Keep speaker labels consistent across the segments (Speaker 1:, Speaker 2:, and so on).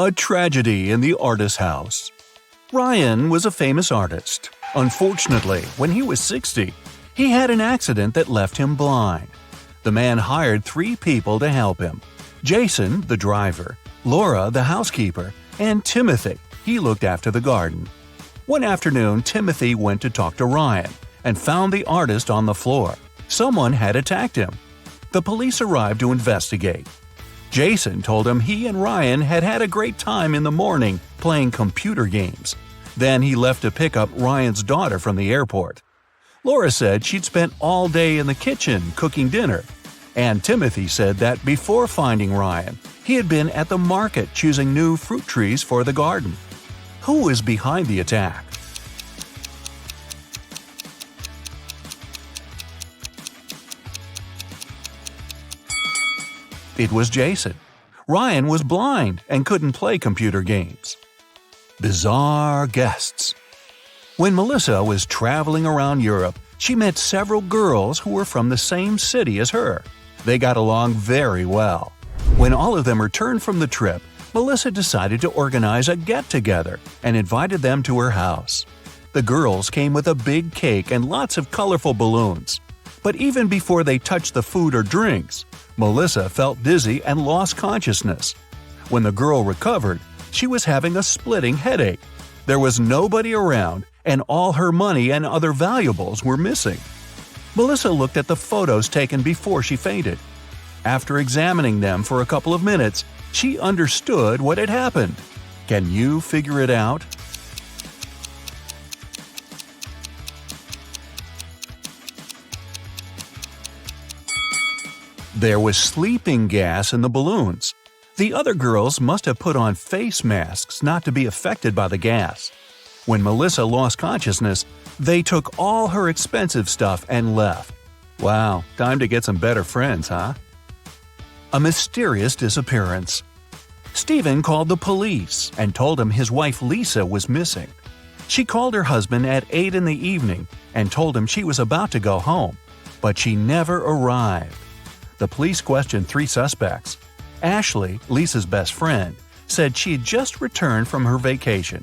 Speaker 1: A tragedy in the artist's house. Ryan was a famous artist. Unfortunately, when he was 60, he had an accident that left him blind. The man hired 3 people to help him: Jason, the driver, Laura, the housekeeper, and Timothy. He looked after the garden. One afternoon, Timothy went to talk to Ryan and found the artist on the floor. Someone had attacked him. The police arrived to investigate. Jason told him he and Ryan had had a great time in the morning playing computer games. Then he left to pick up Ryan's daughter from the airport. Laura said she'd spent all day in the kitchen cooking dinner. And Timothy said that before finding Ryan, he had been at the market choosing new fruit trees for the garden. Who is behind the attack? It was Jason. Ryan was blind and couldn't play computer games. Bizarre guests. When Melissa was traveling around Europe, she met several girls who were from the same city as her. They got along very well. When all of them returned from the trip, Melissa decided to organize a get-together and invited them to her house. The girls came with a big cake and lots of colorful balloons. But even before they touched the food or drinks, Melissa felt dizzy and lost consciousness. When the girl recovered, she was having a splitting headache. There was nobody around, and all her money and other valuables were missing. Melissa looked at the photos taken before she fainted. After examining them for a couple of minutes, she understood what had happened. Can you figure it out? There was sleeping gas in the balloons. The other girls must have put on face masks not to be affected by the gas. When Melissa lost consciousness, they took all her expensive stuff and left. Wow, time to get some better friends, huh? A mysterious disappearance. Stephen called the police and told him his wife Lisa was missing. She called her husband at 8 in the evening and told him she was about to go home, but she never arrived. The police questioned 3 suspects. Ashley, Lisa's best friend, said she had just returned from her vacation.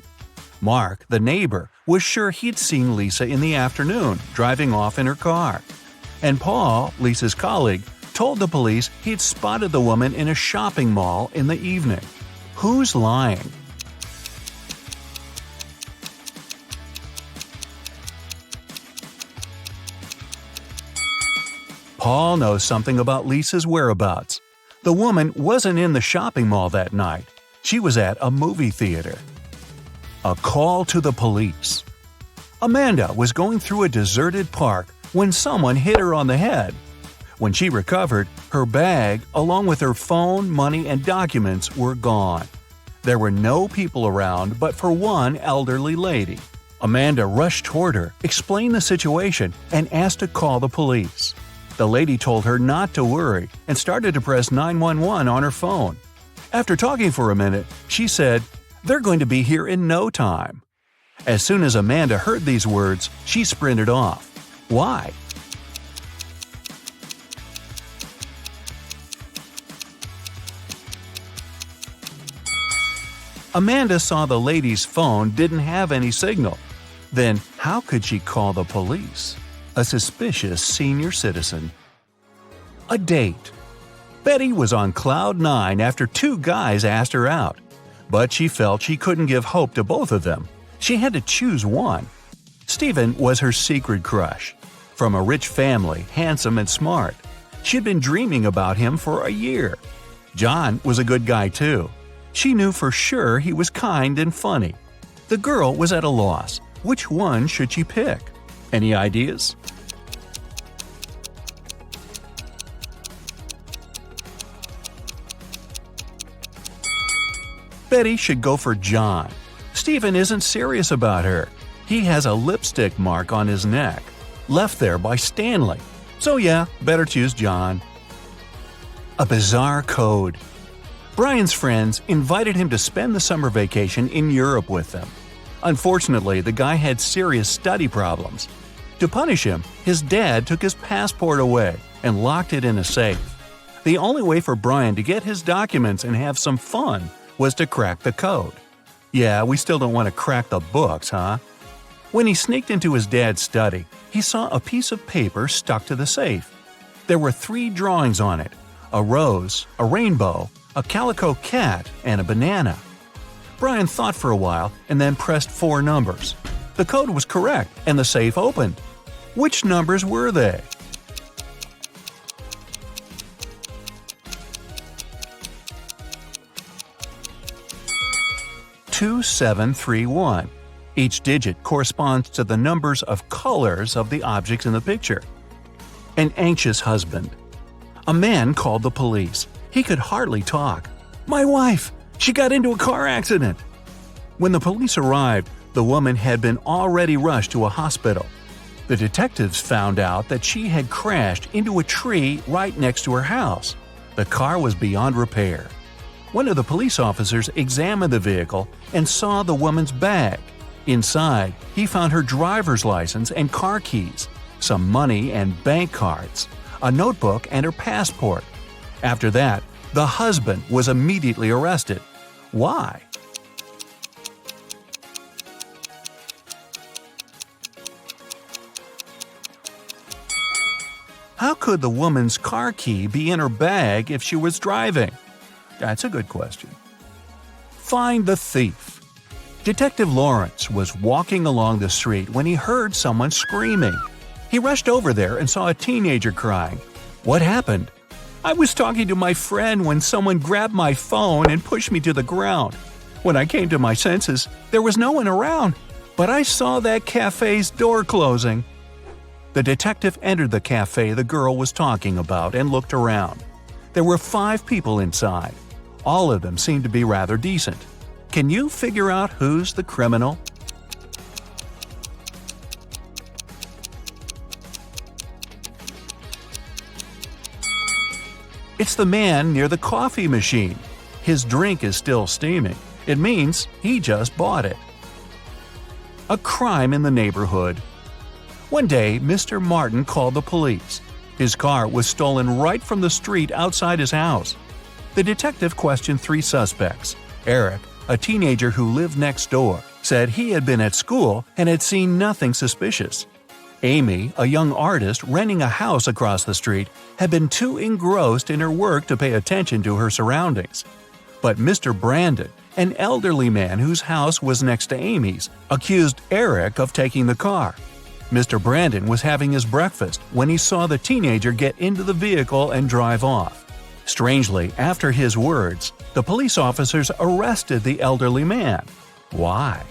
Speaker 1: Mark, the neighbor, was sure he'd seen Lisa in the afternoon, driving off in her car. And Paul, Lisa's colleague, told the police he'd spotted the woman in a shopping mall in the evening. Who's lying? Paul knows something about Lisa's whereabouts. The woman wasn't in the shopping mall that night. She was at a movie theater. A call to the police. Amanda was going through a deserted park when someone hit her on the head. When she recovered, her bag, along with her phone, money, and documents, were gone. There were no people around but for one elderly lady. Amanda rushed toward her, explained the situation, and asked to call the police. The lady told her not to worry and started to press 911 on her phone. After talking for a minute, she said, "They're going to be here in no time." As soon as Amanda heard these words, she sprinted off. Why? Amanda saw the lady's phone didn't have any signal. Then how could she call the police? A suspicious senior citizen. A date. Betty was on cloud 9 after 2 guys asked her out. But she felt she couldn't give hope to both of them. She had to choose one. Stephen was her secret crush. From a rich family, handsome and smart. She'd been dreaming about him for a year. John was a good guy too. She knew for sure he was kind and funny. The girl was at a loss. Which one should she pick? Any ideas? Betty should go for John. Stephen isn't serious about her. He has a lipstick mark on his neck, left there by Stanley. So yeah, better choose John. A bizarre code. Brian's friends invited him to spend the summer vacation in Europe with them. Unfortunately, the guy had serious study problems. To punish him, his dad took his passport away and locked it in a safe. The only way for Brian to get his documents and have some fun was to crack the code. Yeah, we still don't want to crack the books, huh? When he sneaked into his dad's study, he saw a piece of paper stuck to the safe. There were 3 drawings on it: a rose, a rainbow, a calico cat, and a banana. Brian thought for a while and then pressed 4 numbers. The code was correct and the safe opened. Which numbers were they? "2731. Each digit corresponds to the numbers of colors of the objects in the picture. An anxious husband. A man called the police. He could hardly talk. "My wife! She got into a car accident!" When the police arrived, the woman had been already rushed to a hospital. The detectives found out that she had crashed into a tree right next to her house. The car was beyond repair. One of the police officers examined the vehicle and saw the woman's bag. Inside, he found her driver's license and car keys, some money and bank cards, a notebook, and her passport. After that, the husband was immediately arrested. Why? How could the woman's car key be in her bag if she was driving? That's a good question. Find the thief. Detective Lawrence was walking along the street when he heard someone screaming. He rushed over there and saw a teenager crying. What happened? "I was talking to my friend when someone grabbed my phone and pushed me to the ground. When I came to my senses, there was no one around, but I saw that cafe's door closing." The detective entered the cafe the girl was talking about and looked around. There were 5 people inside. All of them seemed to be rather decent. Can you figure out who's the criminal? It's the man near the coffee machine. His drink is still steaming. It means he just bought it. A crime in the neighborhood. One day, Mr. Martin called the police. His car was stolen right from the street outside his house. The detective questioned 3 suspects. Eric, a teenager who lived next door, said he had been at school and had seen nothing suspicious. Amy, a young artist renting a house across the street, had been too engrossed in her work to pay attention to her surroundings. But Mr. Brandon, an elderly man whose house was next to Amy's, accused Eric of taking the car. Mr. Brandon was having his breakfast when he saw the teenager get into the vehicle and drive off. Strangely, after his words, the police officers arrested the elderly man. Why?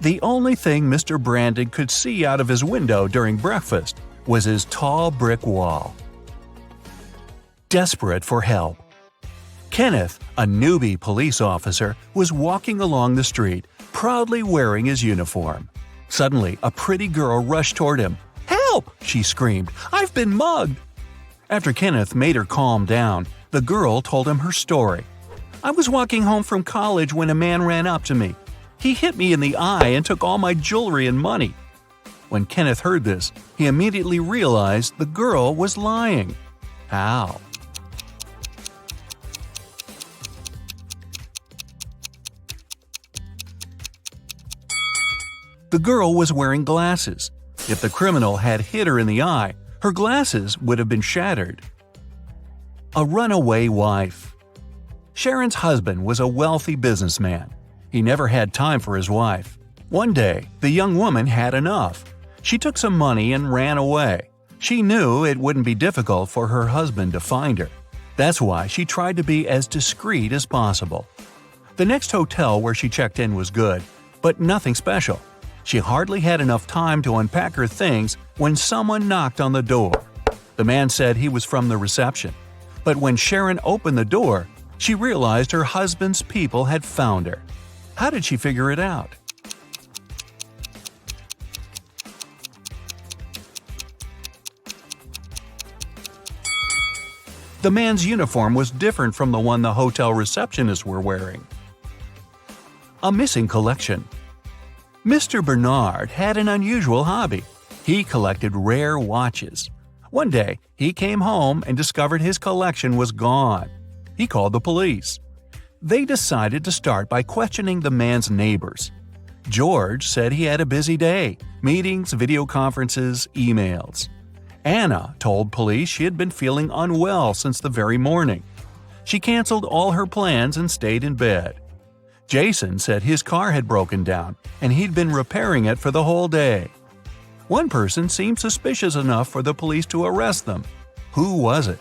Speaker 1: The only thing Mr. Brandon could see out of his window during breakfast was his tall brick wall. Desperate for help. Kenneth, a newbie police officer, was walking along the street, proudly wearing his uniform. Suddenly, a pretty girl rushed toward him. "Help!" she screamed. "I've been mugged!" After Kenneth made her calm down, the girl told him her story. "I was walking home from college when a man ran up to me. He hit me in the eye and took all my jewelry and money." When Kenneth heard this, he immediately realized the girl was lying. How? The girl was wearing glasses. If the criminal had hit her in the eye, her glasses would have been shattered. A runaway wife. Sharon's husband was a wealthy businessman. He never had time for his wife. One day, the young woman had enough. She took some money and ran away. She knew it wouldn't be difficult for her husband to find her. That's why she tried to be as discreet as possible. The next hotel where she checked in was good, but nothing special. She hardly had enough time to unpack her things when someone knocked on the door. The man said he was from the reception. But when Sharon opened the door, she realized her husband's people had found her. How did she figure it out? The man's uniform was different from the one the hotel receptionists were wearing. A missing collection. Mr. Bernard had an unusual hobby. He collected rare watches. One day, he came home and discovered his collection was gone. He called the police. They decided to start by questioning the man's neighbors. George said he had a busy day – meetings, video conferences, emails. Anna told police she had been feeling unwell since the very morning. She canceled all her plans and stayed in bed. Jason said his car had broken down and he'd been repairing it for the whole day. One person seemed suspicious enough for the police to arrest them. Who was it?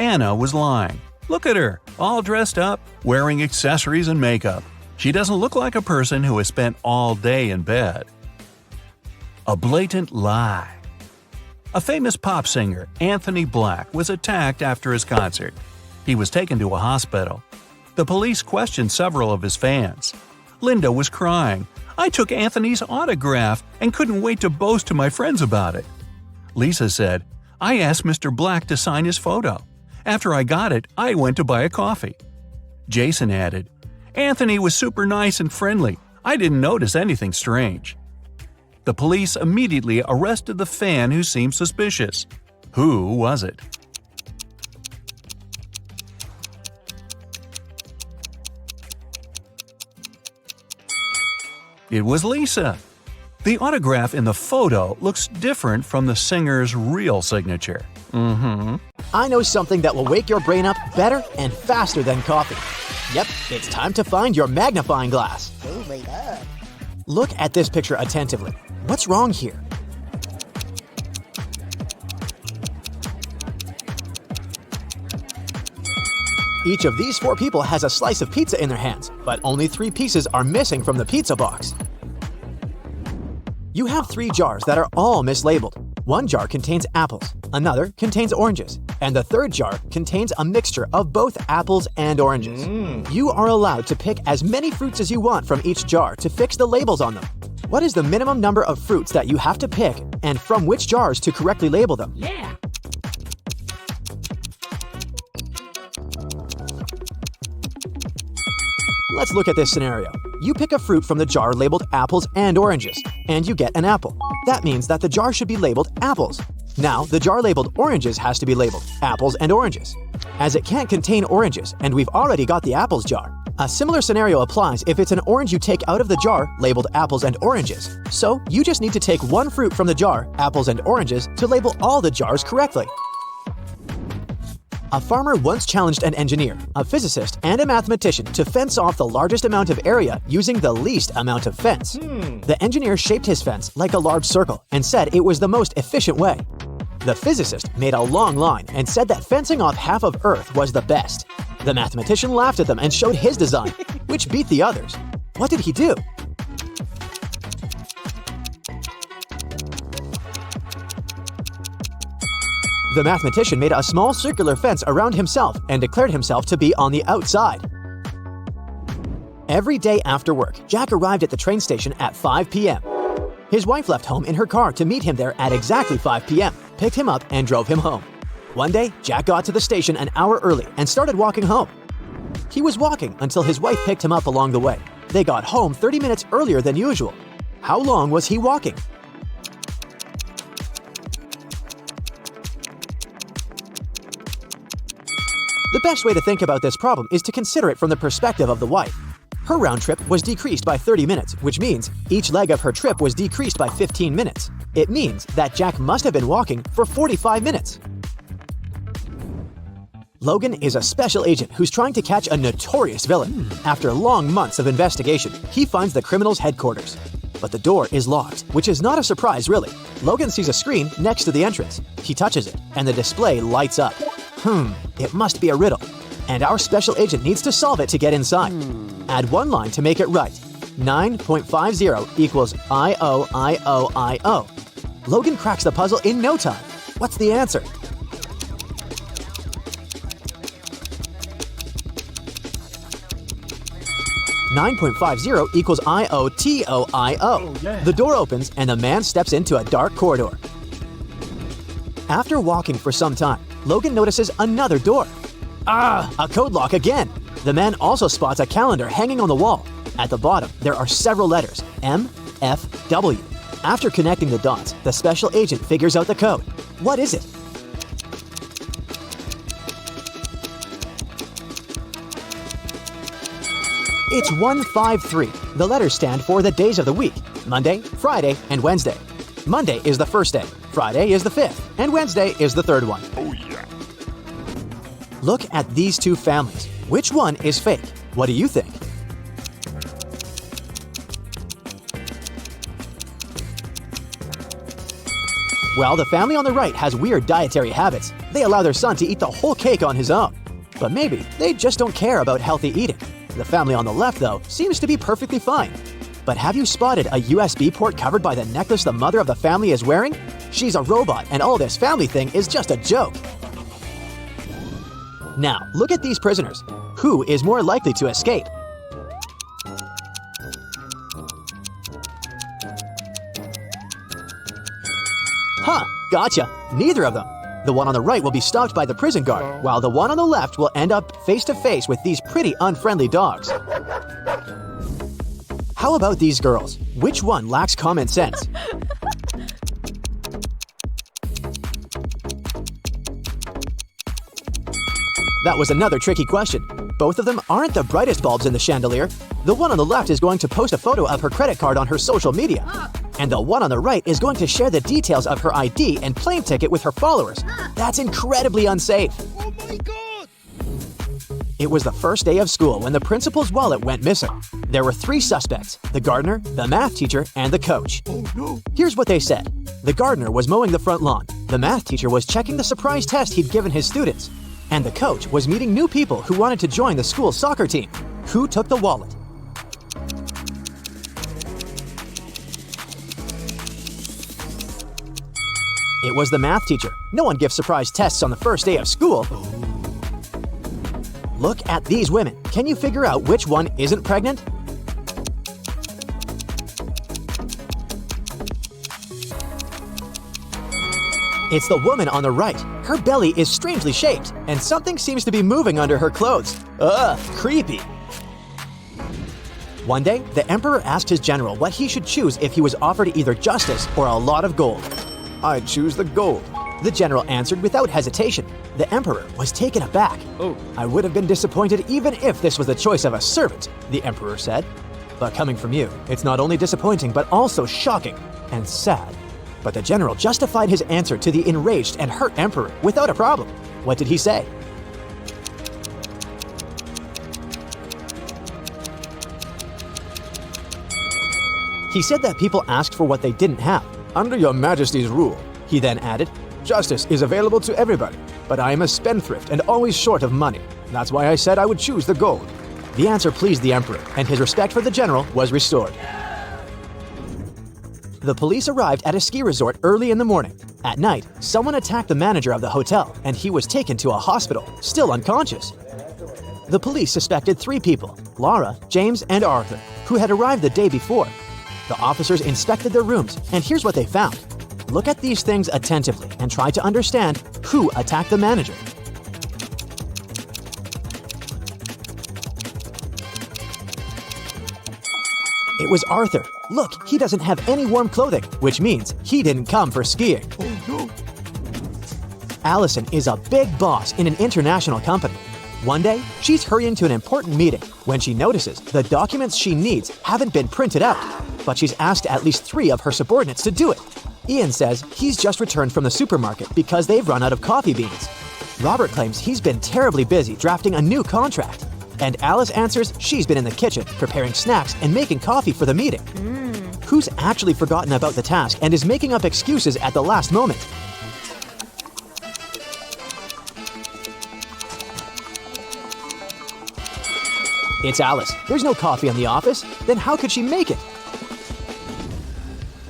Speaker 1: Anna was lying. Look at her, all dressed up, wearing accessories and makeup. She doesn't look like a person who has spent all day in bed. A blatant lie. A famous pop singer, Anthony Black, was attacked after his concert. He was taken to a hospital. The police questioned several of his fans. Linda was crying. "I took Anthony's autograph and couldn't wait to boast to my friends about it." Lisa said, "I asked Mr. Black to sign his photo. After I got it, I went to buy a coffee." Jason added, "Anthony was super nice and friendly. I didn't notice anything strange." The police immediately arrested the fan who seemed suspicious. Who was it? It was Lisa. The autograph in the photo looks different from the singer's real signature.
Speaker 2: I know something that will wake your brain up better and faster than coffee. Yep, it's time to find your magnifying glass.
Speaker 3: Oh my god.
Speaker 2: Look at this picture attentively. What's wrong here? Each of these 4 people has a slice of pizza in their hands, but only 3 pieces are missing from the pizza box. You have 3 jars that are all mislabeled. One jar contains apples, another contains oranges, and the third jar contains a mixture of both apples and oranges. You are allowed to pick as many fruits as you want from each jar to fix the labels on them. What is the minimum number of fruits that you have to pick, and from which jars to correctly label them?
Speaker 3: Yeah.
Speaker 2: Let's look at this scenario. You pick a fruit from the jar labeled apples and oranges, and you get an apple. That means that the jar should be labeled apples. Now, the jar labeled oranges has to be labeled apples and oranges. As it can't contain oranges, and we've already got the apples jar, a similar scenario applies if it's an orange you take out of the jar labeled apples and oranges. So, you just need to take one fruit from the jar, apples and oranges, to label all the jars correctly. A farmer once challenged an engineer, a physicist, and a mathematician to fence off the largest amount of area using the least amount of fence. The engineer shaped his fence like a large circle and said it was the most efficient way. The physicist made a long line and said that fencing off half of Earth was the best. The mathematician laughed at them and showed his design, which beat the others. What did he do? The mathematician made a small circular fence around himself and declared himself to be on the outside. Every day after work, Jack arrived at the train station at 5 p.m. His wife left home in her car to meet him there at exactly 5 p.m., picked him up, and drove him home. One day, Jack got to the station an hour early and started walking home. He was walking until his wife picked him up along the way. They got home 30 minutes earlier than usual. How long was he walking? The best way to think about this problem is to consider it from the perspective of the wife. Her round trip was decreased by 30 minutes, which means each leg of her trip was decreased by 15 minutes. It means that Jack must have been walking for 45 minutes. Logan is a special agent who's trying to catch a notorious villain. After long months of investigation, he finds the criminal's headquarters. But the door is locked, which is not a surprise really. Logan sees a screen next to the entrance. He touches it, and the display lights up. It must be a riddle. And our special agent needs to solve it to get inside. Add one line to make it right. 9.50 equals I-O-I-O-I-O. Logan cracks the puzzle in no time. What's the answer? $9.50 equals I-O-T-O-I-O. The door opens and the man steps into a dark corridor. After walking for some time, Logan notices another door. A code lock again. The man also spots a calendar hanging on the wall. At the bottom, there are several letters, M, F, W. After connecting the dots, the special agent figures out the code. What is it? It's 153. The letters stand for the days of the week: Monday, Friday, and Wednesday. Monday is the first day, Friday is the fifth, and Wednesday is the third one.
Speaker 3: Oh yeah.
Speaker 2: Look at these two families. Which one is fake? What do you think? Well, the family on the right has weird dietary habits. They allow their son to eat the whole cake on his own. But maybe they just don't care about healthy eating. The family on the left, though, seems to be perfectly fine. But have you spotted a USB port covered by the necklace the mother of the family is wearing? She's a robot, and all this family thing is just a joke. Now, look at these prisoners. Who is more likely to escape? Huh, gotcha. Neither of them. The one on the right will be stopped by the prison guard, while the one on the left will end up face to face with these pretty unfriendly dogs. How about these girls? Which one lacks common sense? That was another tricky question. Both of them aren't the brightest bulbs in the chandelier. The one on the left is going to post a photo of her credit card on her social media. And the one on the right is going to share the details of her ID and plane ticket with her followers. That's incredibly unsafe.
Speaker 3: Oh my god!
Speaker 2: It was the first day of school when the principal's wallet went missing. There were 3 suspects: the gardener, the math teacher, and the coach.
Speaker 3: Oh no!
Speaker 2: Here's what they said. The gardener was mowing the front lawn. The math teacher was checking the surprise test he'd given his students. And the coach was meeting new people who wanted to join the school's soccer team. Who took the wallet? It was the math teacher. No one gives surprise tests on the first day of school. Look at these women. Can you figure out which one isn't pregnant? It's the woman on the right. Her belly is strangely shaped, and something seems to be moving under her clothes. Ugh, creepy. One day, the emperor asked his general what he should choose if he was offered either justice or a lot of gold.
Speaker 3: I'd choose the gold.
Speaker 2: The general answered without hesitation. The emperor was taken aback.
Speaker 3: Oh.
Speaker 2: I would have been disappointed even if this was the choice of a servant, the emperor said. But coming from you, it's not only disappointing but also shocking and sad. But the general justified his answer to the enraged and hurt emperor without a problem. What did he say? He said that people asked for what they didn't have.
Speaker 3: Under your majesty's rule,
Speaker 2: He then added,
Speaker 3: justice is available to everybody, but I am a spendthrift and always short of money. That's why I said I would choose the gold.
Speaker 2: the answer pleased the emperor, and his respect for the general was restored. The police arrived at a ski resort early in the morning. At night, someone attacked the manager of the hotel, and he was taken to a hospital, still unconscious. The police suspected 3 people, Laura, James, and Arthur, who had arrived the day before. The officers inspected their rooms, and here's what they found. Look at these things attentively and try to understand who attacked the manager. It was Arthur. Look, he doesn't have any warm clothing, which means he didn't come for skiing.
Speaker 3: Oh no!
Speaker 2: Allison is a big boss in an international company. One day, she's hurrying to an important meeting when she notices the documents she needs haven't been printed out, but she's asked at least 3 of her subordinates to do it. Ian says he's just returned from the supermarket because they've run out of coffee beans. Robert claims he's been terribly busy drafting a new contract. And Alice answers she's been in the kitchen preparing snacks and making coffee for the meeting. Who's actually forgotten about the task and is making up excuses at the last moment? It's Alice. There's no coffee in the office. Then how could she make it?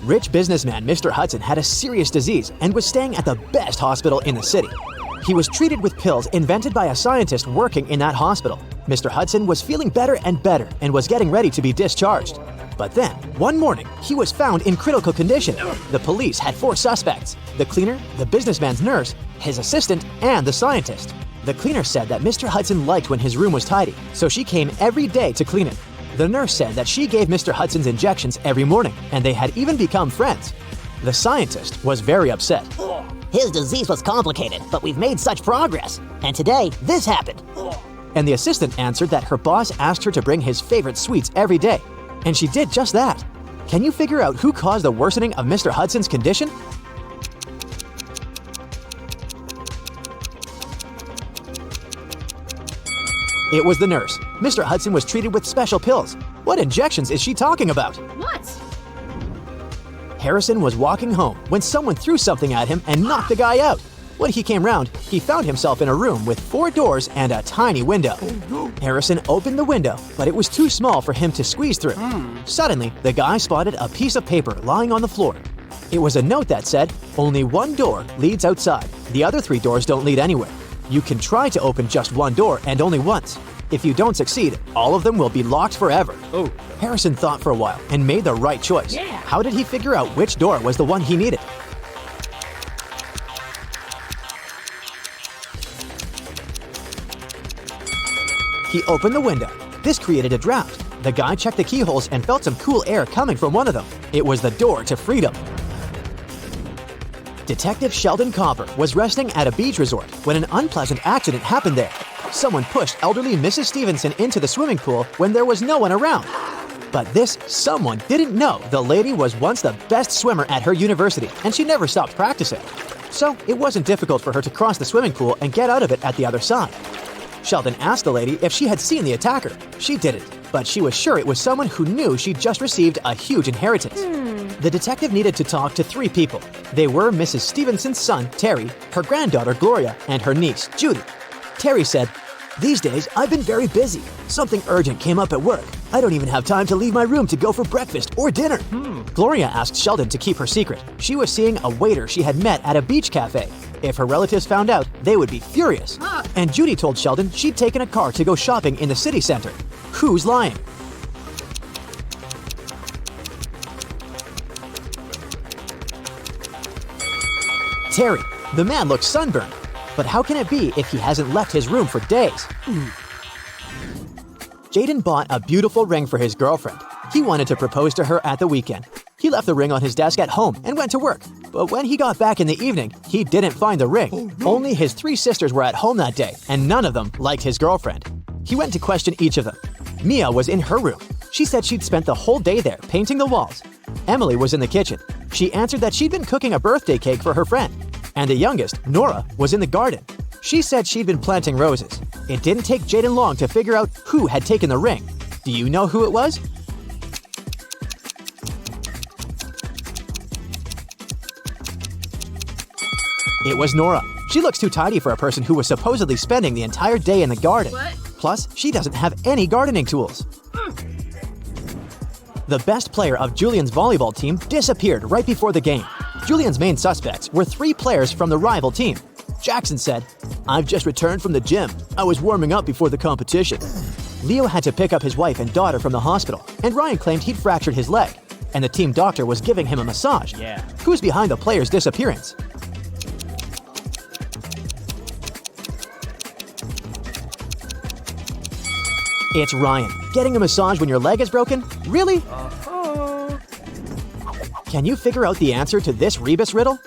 Speaker 2: Rich businessman Mr. Hudson had a serious disease and was staying at the best hospital in the city. He was treated with pills invented by a scientist working in that hospital. Mr. Hudson was feeling better and better and was getting ready to be discharged. But then, one morning, he was found in critical condition. The police had 4 suspects: the cleaner, the businessman's nurse, his assistant, and the scientist. The cleaner said that Mr. Hudson liked when his room was tidy, so she came every day to clean it. The nurse said that she gave Mr. Hudson's injections every morning, and they had even become friends. The scientist was very upset.
Speaker 4: His disease was complicated, but we've made such progress. And today, this happened.
Speaker 2: And the assistant answered that her boss asked her to bring his favorite sweets every day. And she did just that. Can you figure out who caused the worsening of Mr. Hudson's condition? It was the nurse. Mr. Hudson was treated with special pills. What injections is she talking about?
Speaker 5: What?
Speaker 2: Harrison was walking home when someone threw something at him and knocked the guy out. When he came round, he found himself in a room with 4 doors and a tiny window. Harrison opened the window, but it was too small for him to squeeze through. Suddenly, the guy spotted a piece of paper lying on the floor. It was a note that said, "Only one door leads outside. The other 3 doors don't lead anywhere. You can try to open just one door and only once. If you don't succeed, all of them will be locked forever." Harrison thought for a while and made the right choice. How did he figure out which door was the one he needed? He opened the window. This created a draft. The guy checked the keyholes and felt some cool air coming from one of them. It was the door to freedom. Detective Sheldon Copper was resting at a beach resort when an unpleasant accident happened there. Someone pushed elderly Mrs. Stevenson into the swimming pool when there was no one around. But this someone didn't know the lady was once the best swimmer at her university, and she never stopped practicing. So it wasn't difficult for her to cross the swimming pool and get out of it at the other side. Sheldon asked the lady if she had seen the attacker. She didn't, but she was sure it was someone who knew she'd just received a huge inheritance. The detective needed to talk to 3 people. They were Mrs. Stevenson's son, Terry, her granddaughter, Gloria, and her niece, Judy. Terry said, "These days, I've been very busy. Something urgent came up at work. I don't even have time to leave my room to go for breakfast or dinner." Gloria asked Sheldon to keep her secret. She was seeing a waiter she had met at a beach cafe. If her relatives found out, they would be furious. And Judy told Sheldon she'd taken a car to go shopping in the city center. Who's lying? Terry. The man looks sunburned. But how can it be if he hasn't left his room for days? Jaden bought a beautiful ring for his girlfriend. He wanted to propose to her at the weekend. He left the ring on his desk at home and went to work. But when he got back in the evening, he didn't find the ring. Only his 3 sisters were at home that day, and none of them liked his girlfriend. He went to question each of them. Mia was in her room. She said she'd spent the whole day there painting the walls. Emily was in the kitchen. She answered that she'd been cooking a birthday cake for her friend. And the youngest, Nora, was in the garden. She said she'd been planting roses. It didn't take Jaden long to figure out who had taken the ring. Do you know who it was? It was Nora. She looks too tidy for a person who was supposedly spending the entire day in the garden.
Speaker 5: What?
Speaker 2: Plus, she doesn't have any gardening tools. The best player of Julian's volleyball team disappeared right before the game. Julian's main suspects were 3 players from the rival team. Jackson said, "I've just returned from the gym. I was warming up before the competition." Leo had to pick up his wife and daughter from the hospital, and Ryan claimed he'd fractured his leg, and the team doctor was giving him a massage. Who's behind the player's disappearance? It's Ryan. Getting a massage when your leg is broken? Really? Can you figure out the answer to this rebus riddle?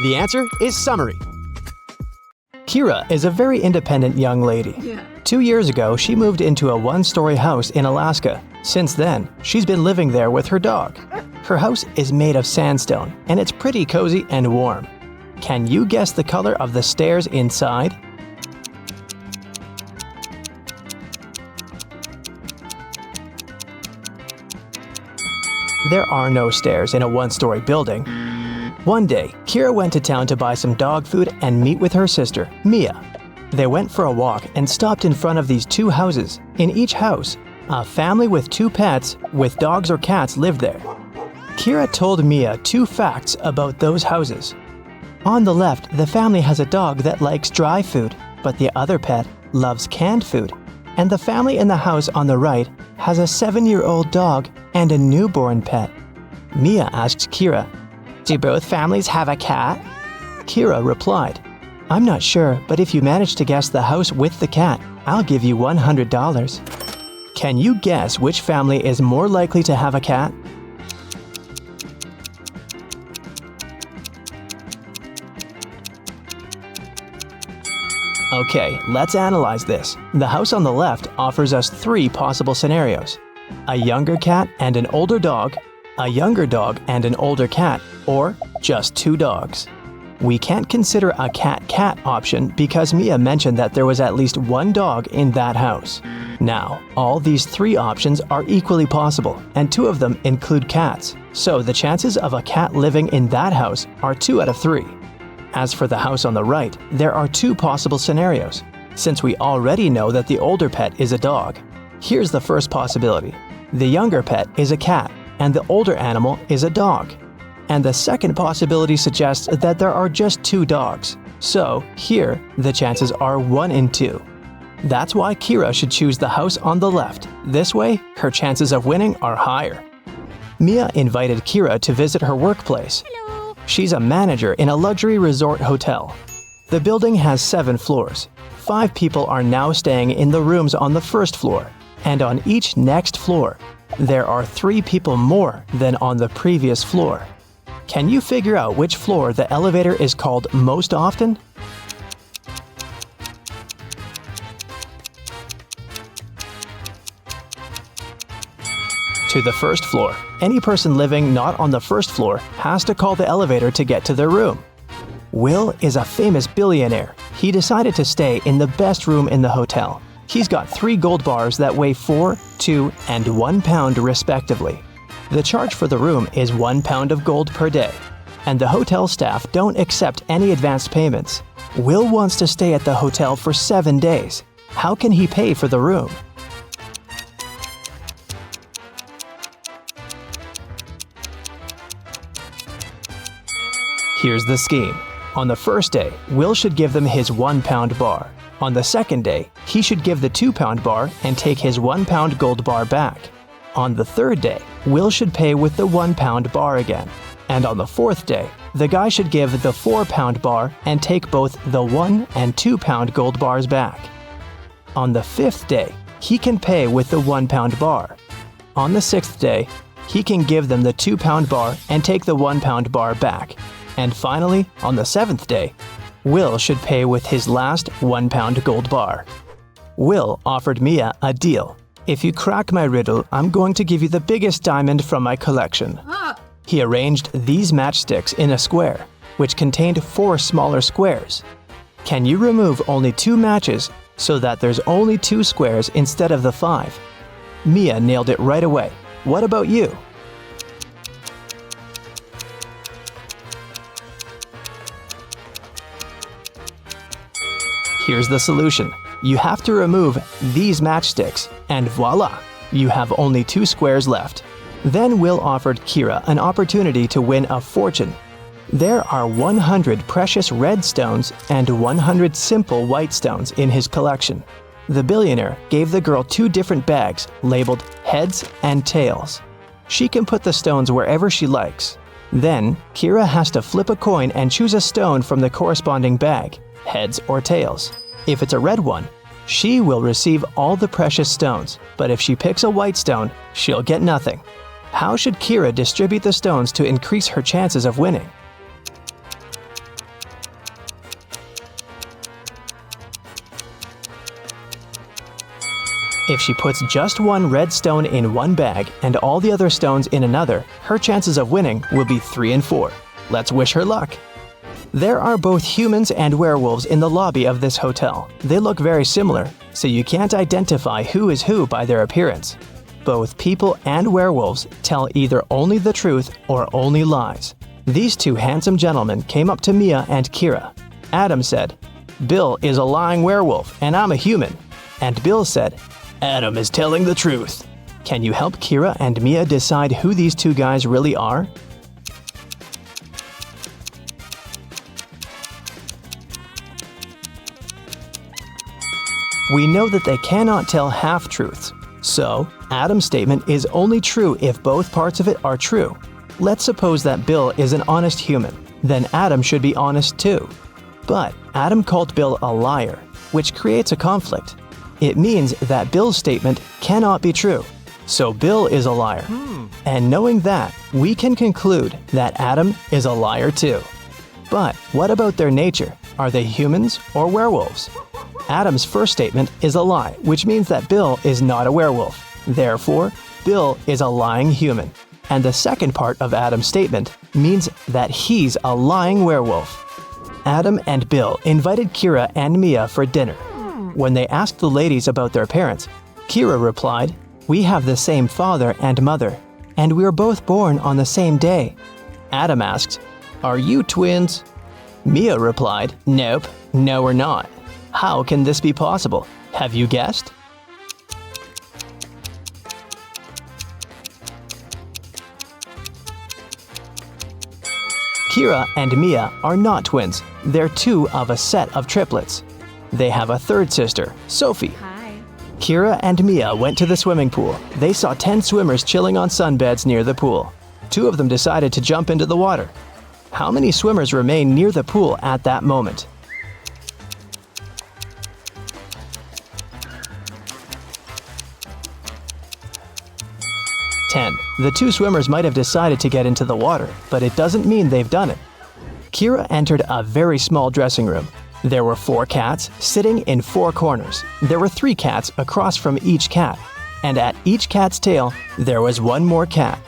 Speaker 2: The answer is summary. Kira is a very independent young lady. 2 years ago, she moved into a 1-story house in Alaska. Since then, she's been living there with her dog. Her house is made of sandstone, and it's pretty cozy and warm. Can you guess the color of the stairs inside? There are no stairs in a 1-story building. One day, Kira went to town to buy some dog food and meet with her sister, Mia. They went for a walk and stopped in front of these 2 houses. In each house, a family with 2 pets with dogs or cats lived there. Kira told Mia 2 facts about those houses. On the left, the family has a dog that likes dry food, but the other pet loves canned food. And the family in the house on the right has a 7-year-old dog and a newborn pet. Mia asked Kira, "Do both families have a cat?" Kira replied, "I'm not sure, but if you manage to guess the house with the cat, I'll give you $100. Can you guess which family is more likely to have a cat? Okay, let's analyze this. The house on the left offers us 3 possible scenarios: a younger cat and an older dog, a younger dog and an older cat, or just 2 dogs. We can't consider a cat-cat option because Mia mentioned that there was at least 1 dog in that house. Now, all these 3 options are equally possible, and 2 of them include cats, so the chances of a cat living in that house are 2 out of 3. As for the house on the right, there are 2 possible scenarios. Since we already know that the older pet is a dog, here's the first possibility. The younger pet is a cat, and the older animal is a dog. And the second possibility suggests that there are just 2 dogs. So, here, the chances are 1 in 2. That's why Kira should choose the house on the left. This way, her chances of winning are higher. Mia invited Kira to visit her workplace.
Speaker 5: Hello.
Speaker 2: She's a manager in a luxury resort hotel. The building has 7 floors. 5 people are now staying in the rooms on the first floor, and on each next floor, there are 3 people more than on the previous floor. Can you figure out which floor the elevator is called most often? To the first floor. Any person living not on the first floor has to call the elevator to get to their room. Will is a famous billionaire. He decided to stay in the best room in the hotel. He's got 3 gold bars that weigh 4, 2, and 1 pound respectively. The charge for the room is 1 pound of gold per day, and the hotel staff don't accept any advanced payments. Will wants to stay at the hotel for 7 days. How can he pay for the room? Here's the scheme. On the first day, Will should give them his 1 pound bar. On the second day, he should give the 2 pound bar and take his 1 pound gold bar back. On the third day, Will should pay with the 1 pound bar again. And on the fourth day, the guy should give the 4 pound bar and take both the 1 and 2 pound gold bars back. On the 5th day, he can pay with the 1 pound bar. On the 6th day, he can give them the 2 pound bar and take the 1 pound bar back. And finally, on the 7th day, Will should pay with his last 1 pound gold bar. Will offered Mia a deal. "If you crack my riddle, I'm going to give you the biggest diamond from my collection." He arranged these matchsticks in a square, which contained 4 smaller squares. Can you remove only 2 matches so that there's only 2 squares instead of the 5? Mia nailed it right away. What about you? Here's the solution. You have to remove these matchsticks, and voila, you have only 2 squares left. Then Will offered Kira an opportunity to win a fortune. There are 100 precious red stones and 100 simple white stones in his collection. The billionaire gave the girl 2 different bags labeled heads and tails. She can put the stones wherever she likes. Then, Kira has to flip a coin and choose a stone from the corresponding bag, heads or tails. If it's a red one, she will receive all the precious stones, but if she picks a white stone, she'll get nothing. How should Kira distribute the stones to increase her chances of winning? If she puts just 1 red stone in one bag and all the other stones in another, her chances of winning will be 3 and 4. Let's wish her luck. There are both humans and werewolves in the lobby of this hotel. They look very similar, so you can't identify who is who by their appearance. Both people and werewolves tell either only the truth or only lies. These 2 handsome gentlemen came up to Mia and Kira. Adam said, "Bill is a lying werewolf and I'm a human." And Bill said, "Adam is telling the truth." Can you help Kira and Mia decide who these 2 guys really are? We know that they cannot tell half-truths. So, Adam's statement is only true if both parts of it are true. Let's suppose that Bill is an honest human. Then Adam should be honest too. But Adam called Bill a liar, which creates a conflict. It means that Bill's statement cannot be true. So Bill is a liar. And knowing that, we can conclude that Adam is a liar too. But what about their nature? Are they humans or werewolves? Adam's first statement is a lie, which means that Bill is not a werewolf. Therefore, Bill is a lying human. And the second part of Adam's statement means that he's a lying werewolf. Adam and Bill invited Kira and Mia for dinner. When they asked the ladies about their parents, Kira replied, "We have the same father and mother, and we were both born on the same day." Adam asked, "Are you twins?" Mia replied, "Nope, no we're not. How can this be possible? Have you guessed?" Kira and Mia are not twins. They're two of a set of triplets. They have a third sister, Sophie.
Speaker 5: Hi.
Speaker 2: Kira and Mia went to the swimming pool. They saw 10 swimmers chilling on sunbeds near the pool. 2 of them decided to jump into the water. How many swimmers remained near the pool at that moment? The 2 swimmers might have decided to get into the water, but it doesn't mean they've done it. Kira entered a very small dressing room. There were 4 cats sitting in 4 corners. There were 3 cats across from each cat. And at each cat's tail, there was 1 more cat.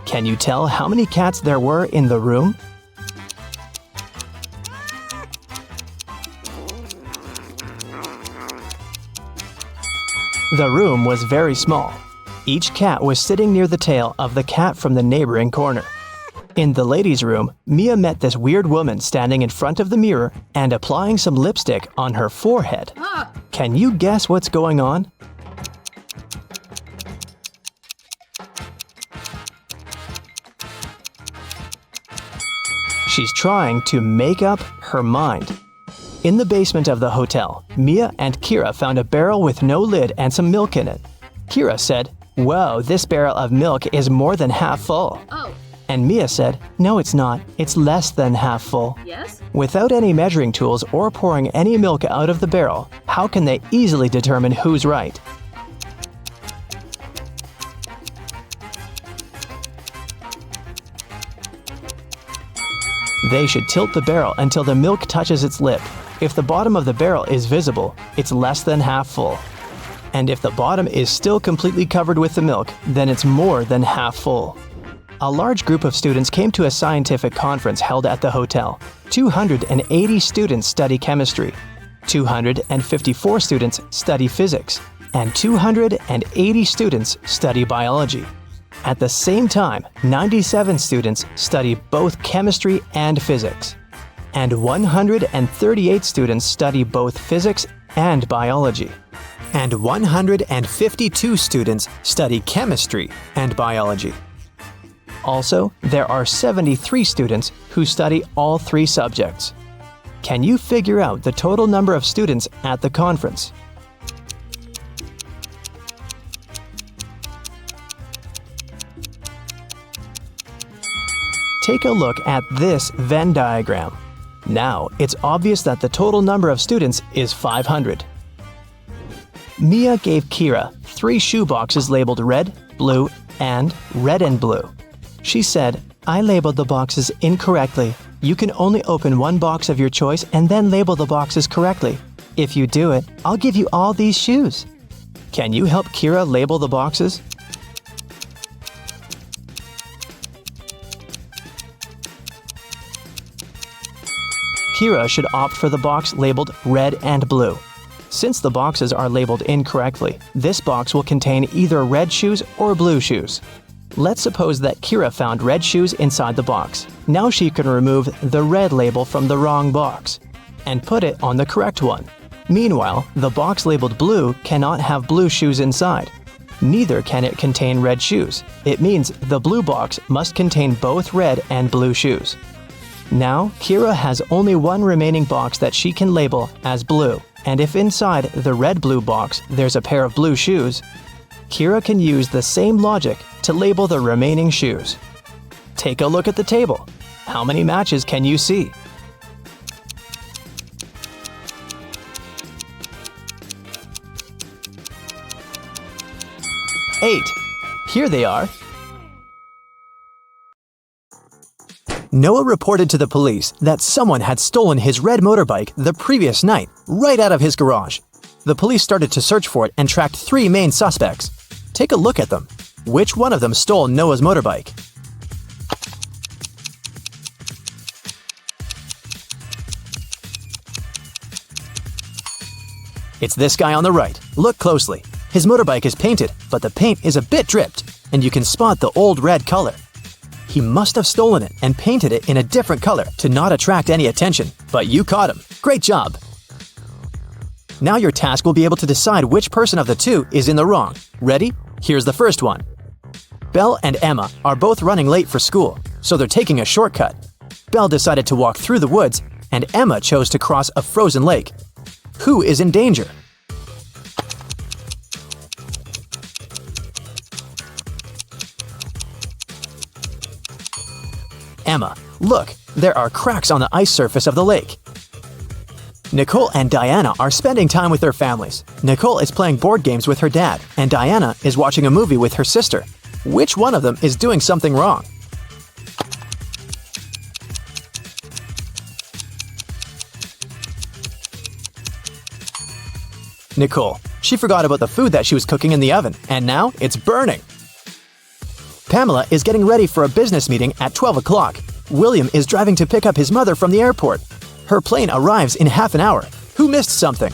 Speaker 2: Can you tell how many cats there were in the room? The room was very small. Each cat was sitting near the tail of the cat from the neighboring corner. In the ladies' room, Mia met this weird woman standing in front of the mirror and applying some lipstick on her forehead. Can you guess what's going on? She's trying to make up her mind. In the basement of the hotel, Mia and Kira found a barrel with no lid and some milk in it. Kira said, "Whoa, this barrel of milk is more than half full."
Speaker 5: Oh.
Speaker 2: And Mia said, "No, it's not. It's less than half full."
Speaker 5: Yes?
Speaker 2: Without any measuring tools or pouring any milk out of the barrel, how can they easily determine who's right? They should tilt the barrel until the milk touches its lip. If the bottom of the barrel is visible, it's less than half full. And if the bottom is still completely covered with the milk, then it's more than half full. A large group of students came to a scientific conference held at the hotel. 280 students study chemistry, 254 students study physics, and 280 students study biology. At the same time, 97 students study both chemistry and physics, and 138 students study both physics and biology. And 152 students study chemistry and biology. Also, there are 73 students who study all 3 subjects. Can you figure out the total number of students at the conference? Take a look at this Venn diagram. Now, it's obvious that the total number of students is 500. Mia gave Kira 3 shoe boxes labeled red, blue, and red and blue. She said, "I labeled the boxes incorrectly. You can only open one box of your choice and then label the boxes correctly. If you do it, I'll give you all these shoes." Can you help Kira label the boxes? Kira should opt for the box labeled red and blue. Since the boxes are labeled incorrectly, this box will contain either red shoes or blue shoes. Let's suppose that Kira found red shoes inside the box. Now she can remove the red label from the wrong box and put it on the correct one. Meanwhile, the box labeled blue cannot have blue shoes inside. Neither can it contain red shoes. It means the blue box must contain both red and blue shoes. Now, Kira has only one remaining box that she can label as blue, and if inside the red-blue box there's a pair of blue shoes, Kira can use the same logic to label the remaining shoes. Take a look at the table. How many matches can you see? 8. Here they are. Noah reported to the police that someone had stolen his red motorbike the previous night, right out of his garage. The police started to search for it and tracked 3 main suspects. Take a look at them. Which one of them stole Noah's motorbike? It's this guy on the right. Look closely. His motorbike is painted, but the paint is a bit dripped, and you can spot the old red color. He must have stolen it and painted it in a different color to not attract any attention, but you caught him. Great job! Now your task will be able to decide which person of the 2 is in the wrong. Ready? Here's the first one. Belle and Emma are both running late for school, so they're taking a shortcut. Belle decided to walk through the woods, and Emma chose to cross a frozen lake. Who is in danger? Emma. Look, there are cracks on the ice surface of the lake. Nicole and Diana are spending time with their families. Nicole is playing board games with her dad, and Diana is watching a movie with her sister. Which one of them is doing something wrong? Nicole. She forgot about the food that she was cooking in the oven, and now it's burning. Pamela is getting ready for a business meeting at 12 o'clock. William is driving to pick up his mother from the airport. Her plane arrives in half an hour. Who missed something?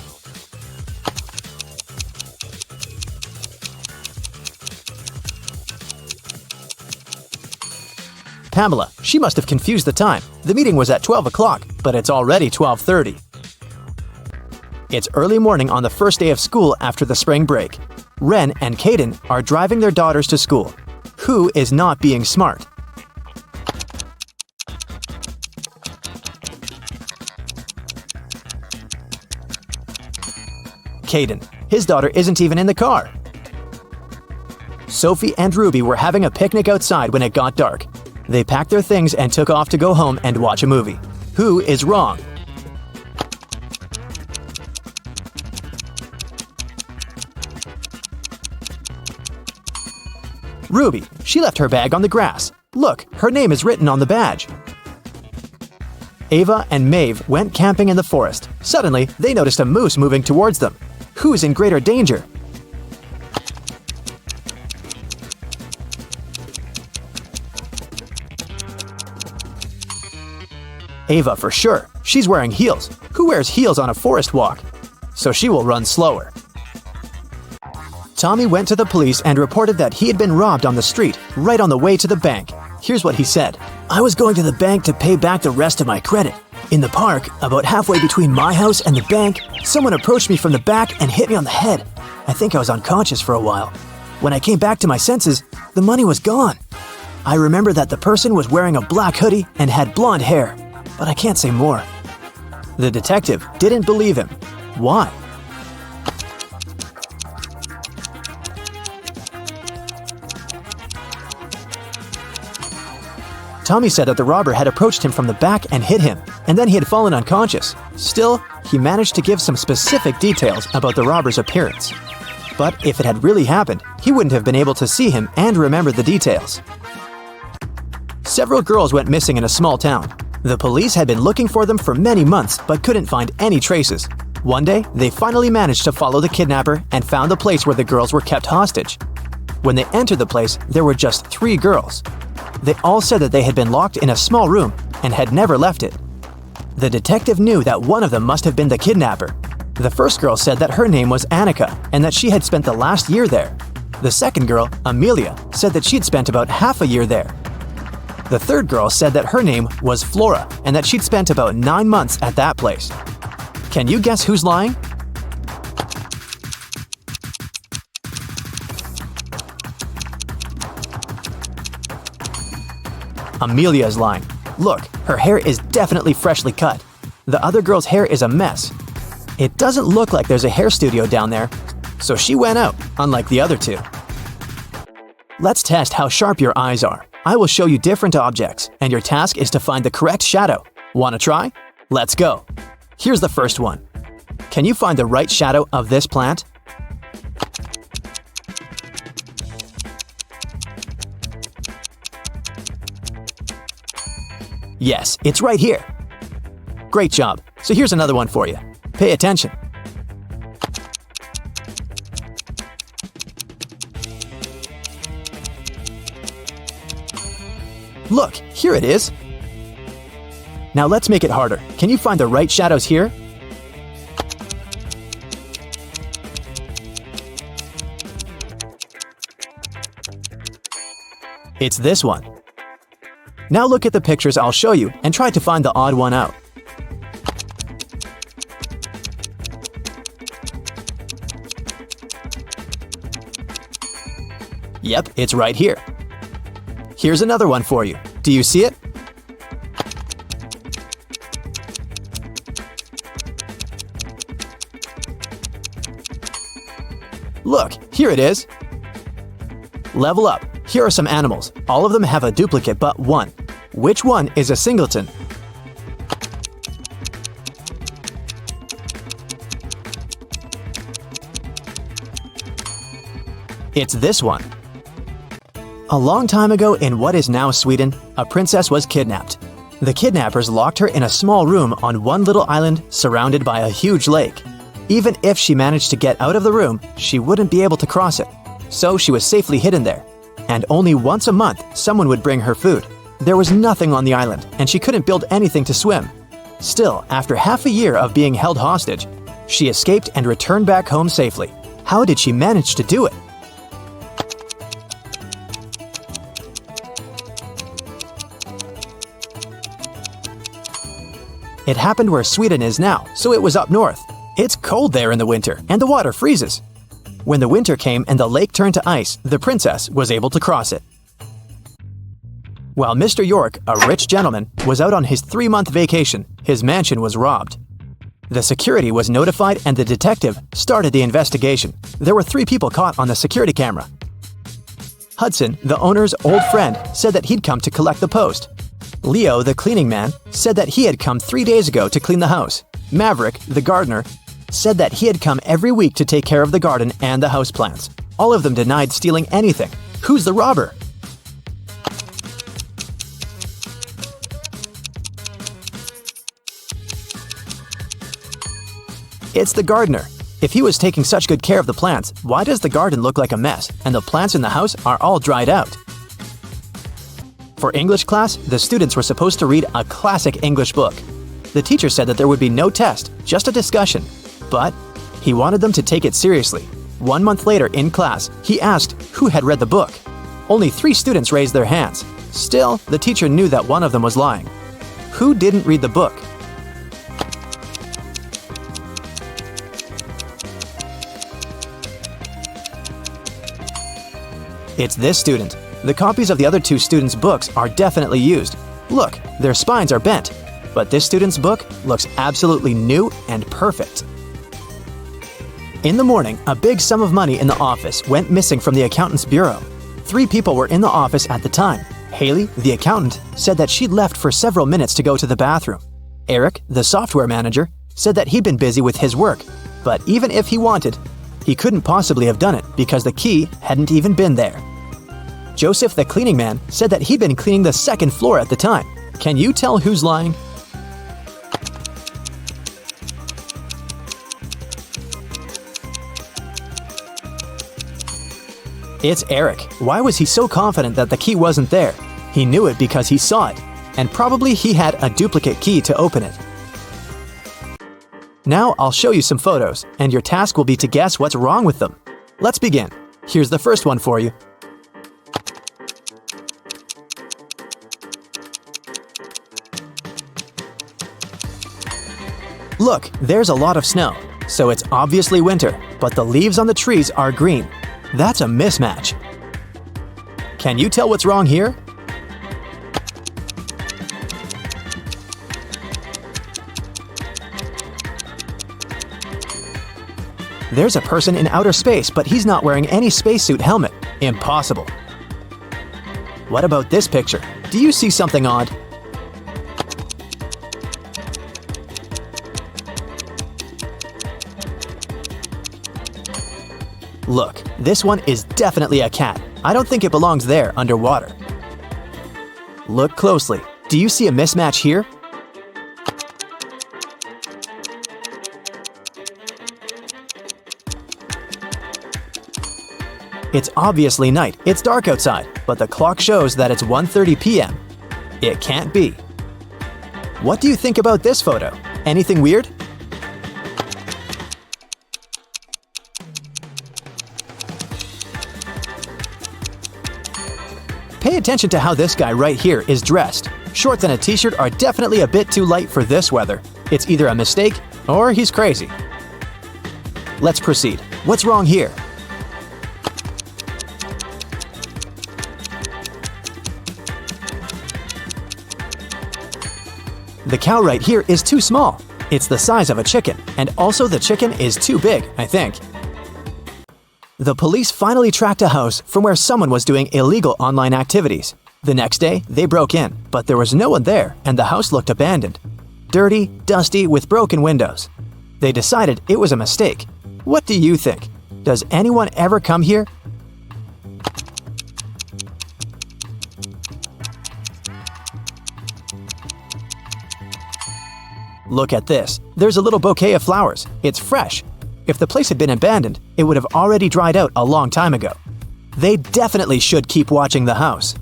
Speaker 2: Pamela. She must have confused the time. The meeting was at 12 o'clock, but it's already 12:30. It's early morning on the first day of school after the spring break. Ren and Caden are driving their daughters to school. Who is not being smart? Caden. His daughter isn't even in the car. Sophie and Ruby were having a picnic outside when it got dark. They packed their things and took off to go home and watch a movie. Who is wrong? Ruby. She left her bag on the grass. Look, her name is written on the badge. Ava and Maeve went camping in the forest. Suddenly, they noticed a moose moving towards them. Who's in greater danger? Ava for sure. She's wearing heels. Who wears heels on a forest walk? So she will run slower. Tommy went to the police and reported that he had been robbed on the street, right on the way to the bank. Here's what he said. I was going to the bank to pay back the rest of my credit. In the park, about halfway between my house and the bank, someone approached me from the back and hit me on the head. I think I was unconscious for a while. When I came back to my senses, the money was gone. I remember that the person was wearing a black hoodie and had blonde hair, but I can't say more. The detective didn't believe him. Why? Tommy said that the robber had approached him from the back and hit him, and then he had fallen unconscious. Still, he managed to give some specific details about the robber's appearance. But if it had really happened, he wouldn't have been able to see him and remember the details. Several girls went missing in a small town. The police had been looking for them for many months but couldn't find any traces. One day, they finally managed to follow the kidnapper and found the place where the girls were kept hostage. When they entered the place, there were just 3 girls. They all said that they had been locked in a small room and had never left it. The detective knew that one of them must have been the kidnapper. The first girl said that her name was Annika and that she had spent the last year there. The second girl, Amelia, said that she'd spent about half a year there. The third girl said that her name was Flora and that she'd spent about 9 months at that place. Can you guess who's lying? Amelia is lying. Look, her hair is definitely freshly cut. The other girl's hair is a mess. It doesn't look like there's a hair studio down there, so she went out, unlike the other 2. Let's test how sharp your eyes are. I will show you different objects, and your task is to find the correct shadow. Wanna try? Let's go. Here's the first one. Can you find the right shadow of this plant? Yes, it's right here. Great job. So here's another one for you. Pay attention. Look, here it is. Now let's make it harder. Can you find the right shadows here? It's this one. Now look at the pictures I'll show you and try to find the odd one out. Yep, it's right here. Here's another one for you. Do you see it? Look, here it is. Level up. Here are some animals. All of them have a duplicate but one. Which one is a singleton? It's this one. A long time ago in what is now Sweden, a princess was kidnapped. The kidnappers locked her in a small room on one little island surrounded by a huge lake. Even if she managed to get out of the room, she wouldn't be able to cross it. So she was safely hidden there. And only once a month, someone would bring her food. There was nothing on the island, and she couldn't build anything to swim. Still, after half a year of being held hostage, she escaped and returned back home safely. How did she manage to do it? It happened where Sweden is now, so it was up north. It's cold there in the winter, and the water freezes. When the winter came and the lake turned to ice, the princess was able to cross it. While Mr. York, a rich gentleman, was out on his 3-month vacation, his mansion was robbed. The security was notified and the detective started the investigation. There were 3 people caught on the security camera. Hudson, the owner's old friend, said that he'd come to collect the post. Leo, the cleaning man, said that he had come 3 days ago to clean the house. Maverick, the gardener, said that he had come every week to take care of the garden and the houseplants. All of them denied stealing anything. Who's the robber? It's the gardener. If he was taking such good care of the plants, why does the garden look like a mess and the plants in the house are all dried out? For English class, the students were supposed to read a classic English book. The teacher said that there would be no test, just a discussion. But he wanted them to take it seriously. 1 month later in class, he asked who had read the book. Only 3 students raised their hands. Still, the teacher knew that one of them was lying. Who didn't read the book? It's this student. The copies of the other 2 students' books are definitely used. Look, their spines are bent. But this student's book looks absolutely new and perfect. In the morning, a big sum of money in the office went missing from the accountant's bureau. 3 people were in the office at the time. Haley, the accountant, said that she'd left for several minutes to go to the bathroom. Eric, the software manager, said that he'd been busy with his work. But even if he wanted, he couldn't possibly have done it because the key hadn't even been there. Joseph, the cleaning man, said that he'd been cleaning the 2nd floor at the time. Can you tell who's lying? It's Eric. Why was he so confident that the key wasn't there? He knew it because he saw it, and probably he had a duplicate key to open it. Now I'll show you some photos, and your task will be to guess what's wrong with them. Let's begin. Here's the first one for you. Look, there's a lot of snow, so it's obviously winter, but the leaves on the trees are green. That's a mismatch. Can you tell what's wrong here? There's a person in outer space, but he's not wearing any spacesuit helmet. Impossible. What about this picture? Do you see something odd? Look, this one is definitely a cat. I don't think it belongs there underwater. Look closely. Do you see a mismatch here? It's obviously night. It's dark outside, but the clock shows that it's 1:30 p.m. It can't be. What do you think about this photo? Anything weird? Pay attention to how this guy right here is dressed. Shorts and a t-shirt are definitely a bit too light for this weather. It's either a mistake or he's crazy. Let's proceed. What's wrong here? The cow right here is too small. It's the size of a chicken, and also the chicken is too big, I think. The police finally tracked a house from where someone was doing illegal online activities. The next day, they broke in, but there was no one there, and the house looked abandoned. Dirty, dusty, with broken windows. They decided it was a mistake. What do you think? Does anyone ever come here? Look at this. There's a little bouquet of flowers. It's fresh. If the place had been abandoned, it would have already dried out a long time ago. They definitely should keep watching the house.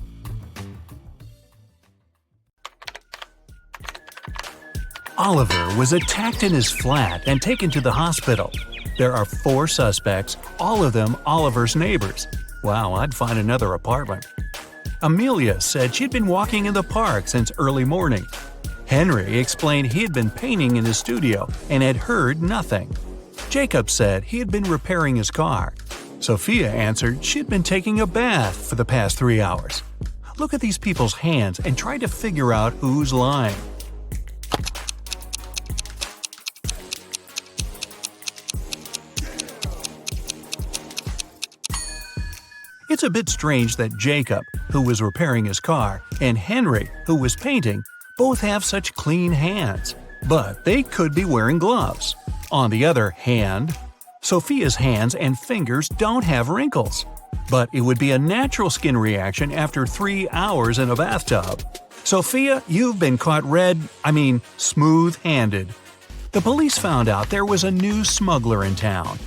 Speaker 1: Oliver was attacked in his flat and taken to the hospital. There are 4 suspects, all of them Oliver's neighbors. Wow, I'd find another apartment. Amelia said she'd been walking in the park since early morning. Henry explained he had been painting in his studio and had heard nothing. Jacob said he had been repairing his car. Sophia answered she'd been taking a bath for the past 3 hours. Look at these people's hands and try to figure out who's lying. It's a bit strange that Jacob, who was repairing his car, and Henry, who was painting, both have such clean hands, but they could be wearing gloves. On the other hand, Sophia's hands and fingers don't have wrinkles. But it would be a natural skin reaction after 3 hours in a bathtub. Sophia, you've been caught smooth-handed. The police found out there was a new smuggler in town.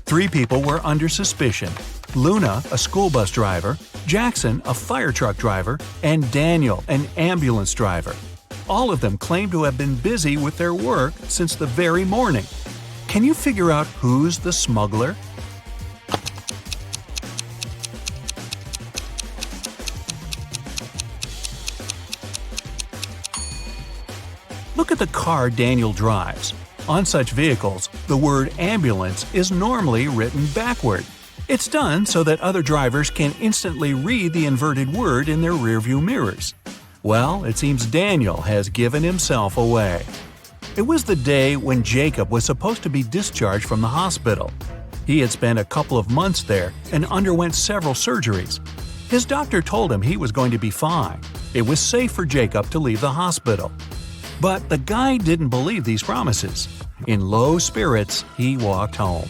Speaker 1: 3 people were under suspicion: Luna, a school bus driver, Jackson, a fire truck driver, and Daniel, an ambulance driver. All of them claim to have been busy with their work since the very morning. Can you figure out who's the smuggler? Look at the car Daniel drives. On such vehicles, the word ambulance is normally written backward. It's done so that other drivers can instantly read the inverted word in their rearview mirrors. Well, it seems Daniel has given himself away. It was the day when Jacob was supposed to be discharged from the hospital. He had spent a couple of months there and underwent several surgeries. His doctor told him he was going to be fine. It was safe for Jacob to leave the hospital. But the guy didn't believe these promises. In low spirits, he walked home.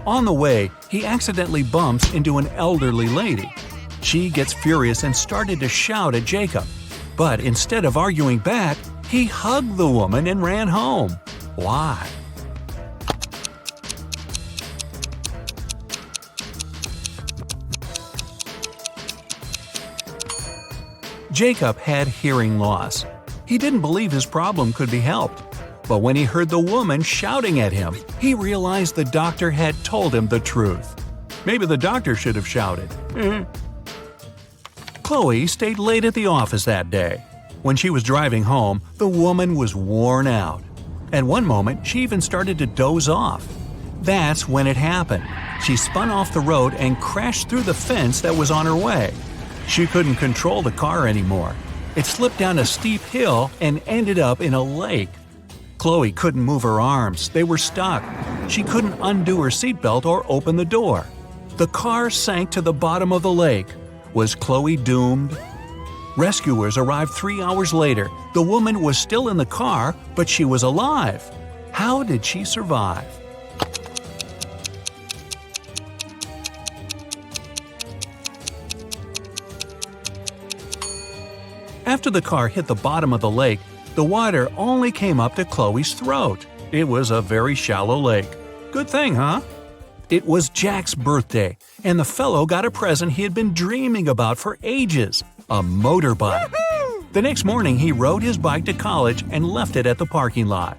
Speaker 1: On the way, he accidentally bumps into an elderly lady. She gets furious and started to shout at Jacob. But instead of arguing back, he hugged the woman and ran home. Why? Jacob had hearing loss. He didn't believe his problem could be helped. But when he heard the woman shouting at him, he realized the doctor had told him the truth. Maybe the doctor should have shouted. Chloe stayed late at the office that day. When she was driving home, the woman was worn out. At one moment, she even started to doze off. That's when it happened. She spun off the road and crashed through the fence that was on her way. She couldn't control the car anymore. It slipped down a steep hill and ended up in a lake. Chloe couldn't move her arms. They were stuck. She couldn't undo her seatbelt or open the door. The car sank to the bottom of the lake. Was Chloe doomed? Rescuers arrived 3 hours later. The woman was still in the car, but she was alive. How did she survive? After the car hit the bottom of the lake, the water only came up to Chloe's throat. It was a very shallow lake. Good thing, huh? It was Jack's birthday, and the fellow got a present he had been dreaming about for ages – a motorbike. The next morning, he rode his bike to college and left it at the parking lot.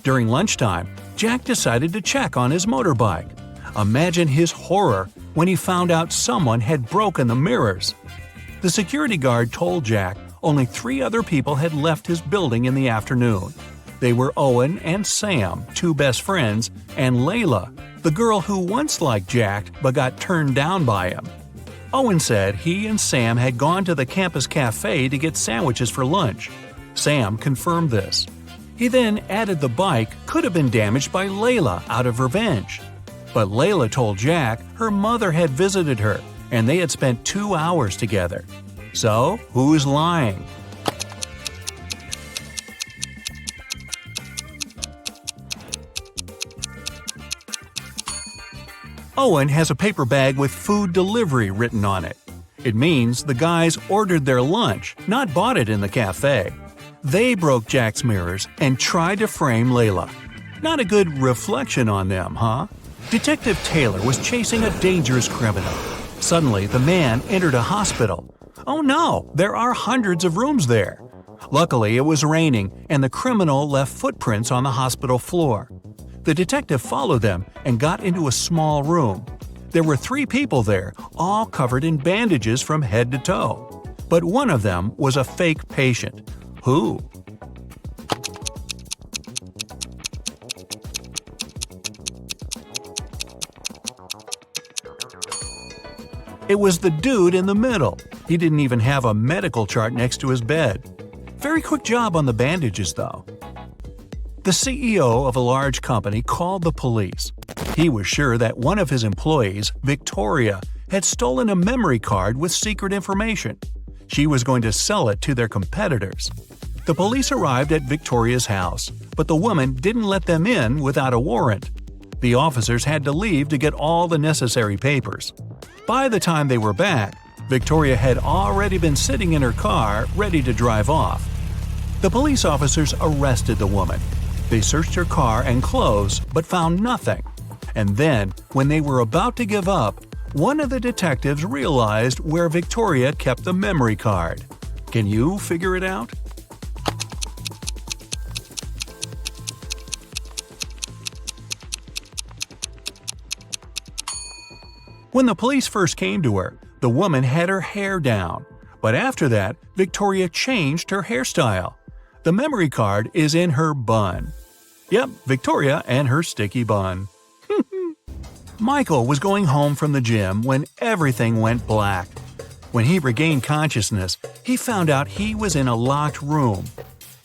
Speaker 1: During lunchtime, Jack decided to check on his motorbike. Imagine his horror when he found out someone had broken the mirrors. The security guard told Jack only 3 other people had left his building in the afternoon. They were Owen and Sam, 2 best friends, and Layla, the girl who once liked Jack but got turned down by him. Owen said he and Sam had gone to the campus cafe to get sandwiches for lunch. Sam confirmed this. He then added the bike could have been damaged by Layla out of revenge. But Layla told Jack her mother had visited her, and they had spent 2 hours together. So, who's lying? Owen has a paper bag with food delivery written on it. It means the guys ordered their lunch, not bought it in the cafe. They broke Jack's mirrors and tried to frame Layla. Not a good reflection on them, huh? Detective Taylor was chasing a dangerous criminal. Suddenly, the man entered a hospital. Oh no, there are hundreds of rooms there. Luckily, it was raining, and the criminal left footprints on the hospital floor. The detective followed them and got into a small room. There were 3 people there, all covered in bandages from head to toe. But one of them was a fake patient. Who? It was the dude in the middle. He didn't even have a medical chart next to his bed. Very quick job on the bandages, though. The CEO of a large company called the police. He was sure that one of his employees, Victoria, had stolen a memory card with secret information. She was going to sell it to their competitors. The police arrived at Victoria's house, but the woman didn't let them in without a warrant. The officers had to leave to get all the necessary papers. By the time they were back, Victoria had already been sitting in her car, ready to drive off. The police officers arrested the woman. They searched her car and clothes, but found nothing. And then, when they were about to give up, one of the detectives realized where Victoria kept the memory card. Can you figure it out? When the police first came to her, the woman had her hair down. But after that, Victoria changed her hairstyle. The memory card is in her bun. Yep, Victoria and her sticky bun. Michael was going home from the gym when everything went black. When he regained consciousness, he found out he was in a locked room.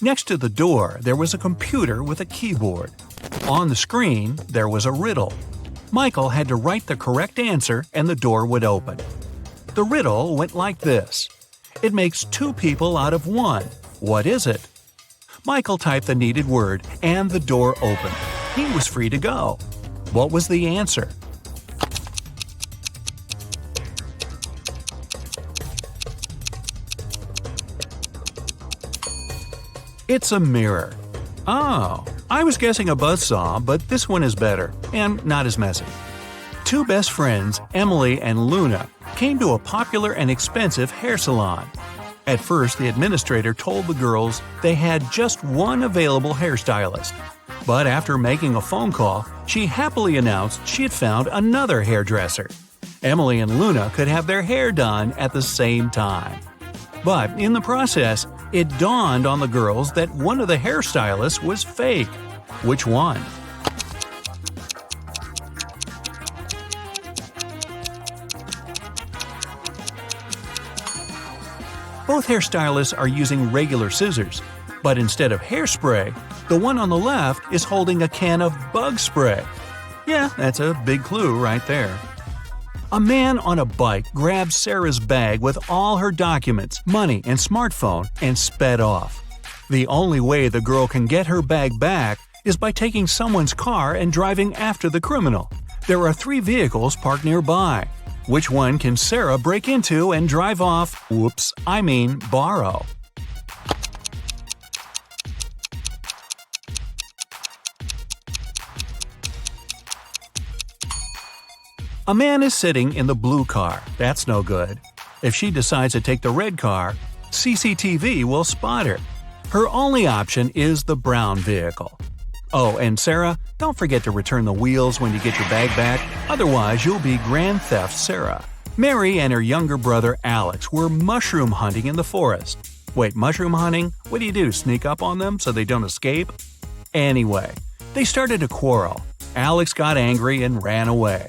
Speaker 1: Next to the door, there was a computer with a keyboard. On the screen, there was a riddle. Michael had to write the correct answer and the door would open. The riddle went like this. It makes 2 people out of 1. What is it? Michael typed the needed word and the door opened. He was free to go. What was the answer? It's a mirror. Oh, I was guessing a buzzsaw, but this one is better and not as messy. 2 best friends, Emily and Luna, came to a popular and expensive hair salon. At first, the administrator told the girls they had just one available hairstylist. But after making a phone call, she happily announced she had found another hairdresser. Emily and Luna could have their hair done at the same time. But in the process, it dawned on the girls that one of the hairstylists was fake. Which one? Both hairstylists are using regular scissors, but instead of hairspray, the one on the left is holding a can of bug spray. Yeah, that's a big clue right there. A man on a bike grabbed Sarah's bag with all her documents, money, and smartphone and sped off. The only way the girl can get her bag back is by taking someone's car and driving after the criminal. There are 3 vehicles parked nearby. Which one can Sarah break into and drive off? Borrow. A man is sitting in the blue car. That's no good. If she decides to take the red car, CCTV will spot her. Her only option is the brown vehicle. Oh, and Sarah, don't forget to return the wheels when you get your bag back, otherwise you'll be Grand Theft Sarah. Mary and her younger brother Alex were mushroom hunting in the forest. Wait, mushroom hunting? What do? Sneak up on them so they don't escape? Anyway, they started a quarrel. Alex got angry and ran away.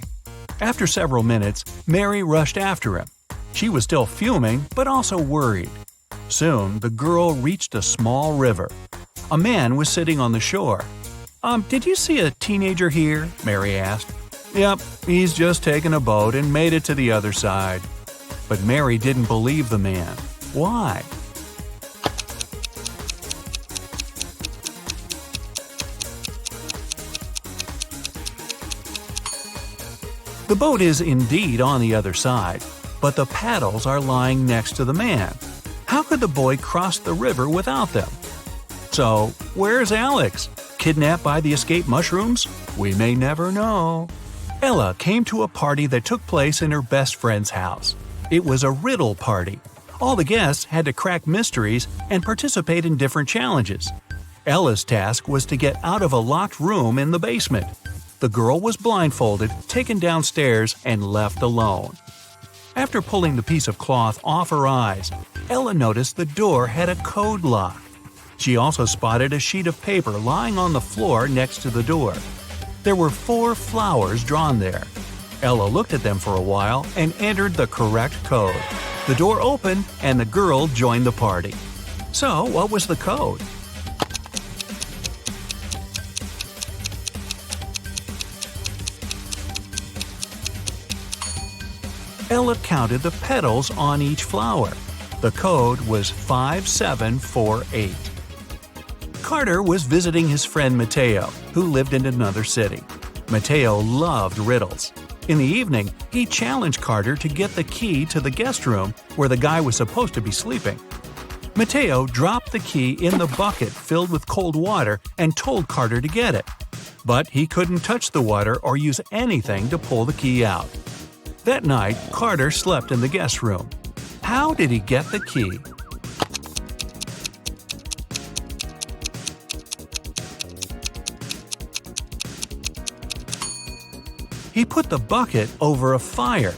Speaker 1: After several minutes, Mary rushed after him. She was still fuming, but also worried. Soon, the girl reached a small river. A man was sitting on the shore. Did you see a teenager here?" Mary asked. "Yep, he's just taken a boat and made it to the other side." But Mary didn't believe the man. Why? The boat is indeed on the other side, but the paddles are lying next to the man. How could the boy cross the river without them? So, where's Alex? Kidnapped by the escaped mushrooms? We may never know. Ella came to a party that took place in her best friend's house. It was a riddle party. All the guests had to crack mysteries and participate in different challenges. Ella's task was to get out of a locked room in the basement. The girl was blindfolded, taken downstairs, and left alone. After pulling the piece of cloth off her eyes, Ella noticed the door had a code lock. She also spotted a sheet of paper lying on the floor next to the door. There were 4 flowers drawn there. Ella looked at them for a while and entered the correct code. The door opened and the girl joined the party. So, what was the code? Ella counted the petals on each flower. The code was 5748. Carter was visiting his friend Mateo, who lived in another city. Mateo loved riddles. In the evening, he challenged Carter to get the key to the guest room where the guy was supposed to be sleeping. Mateo dropped the key in the bucket filled with cold water and told Carter to get it. But he couldn't touch the water or use anything to pull the key out. That night, Carter slept in the guest room. How did he get the key? He put the bucket over a fire.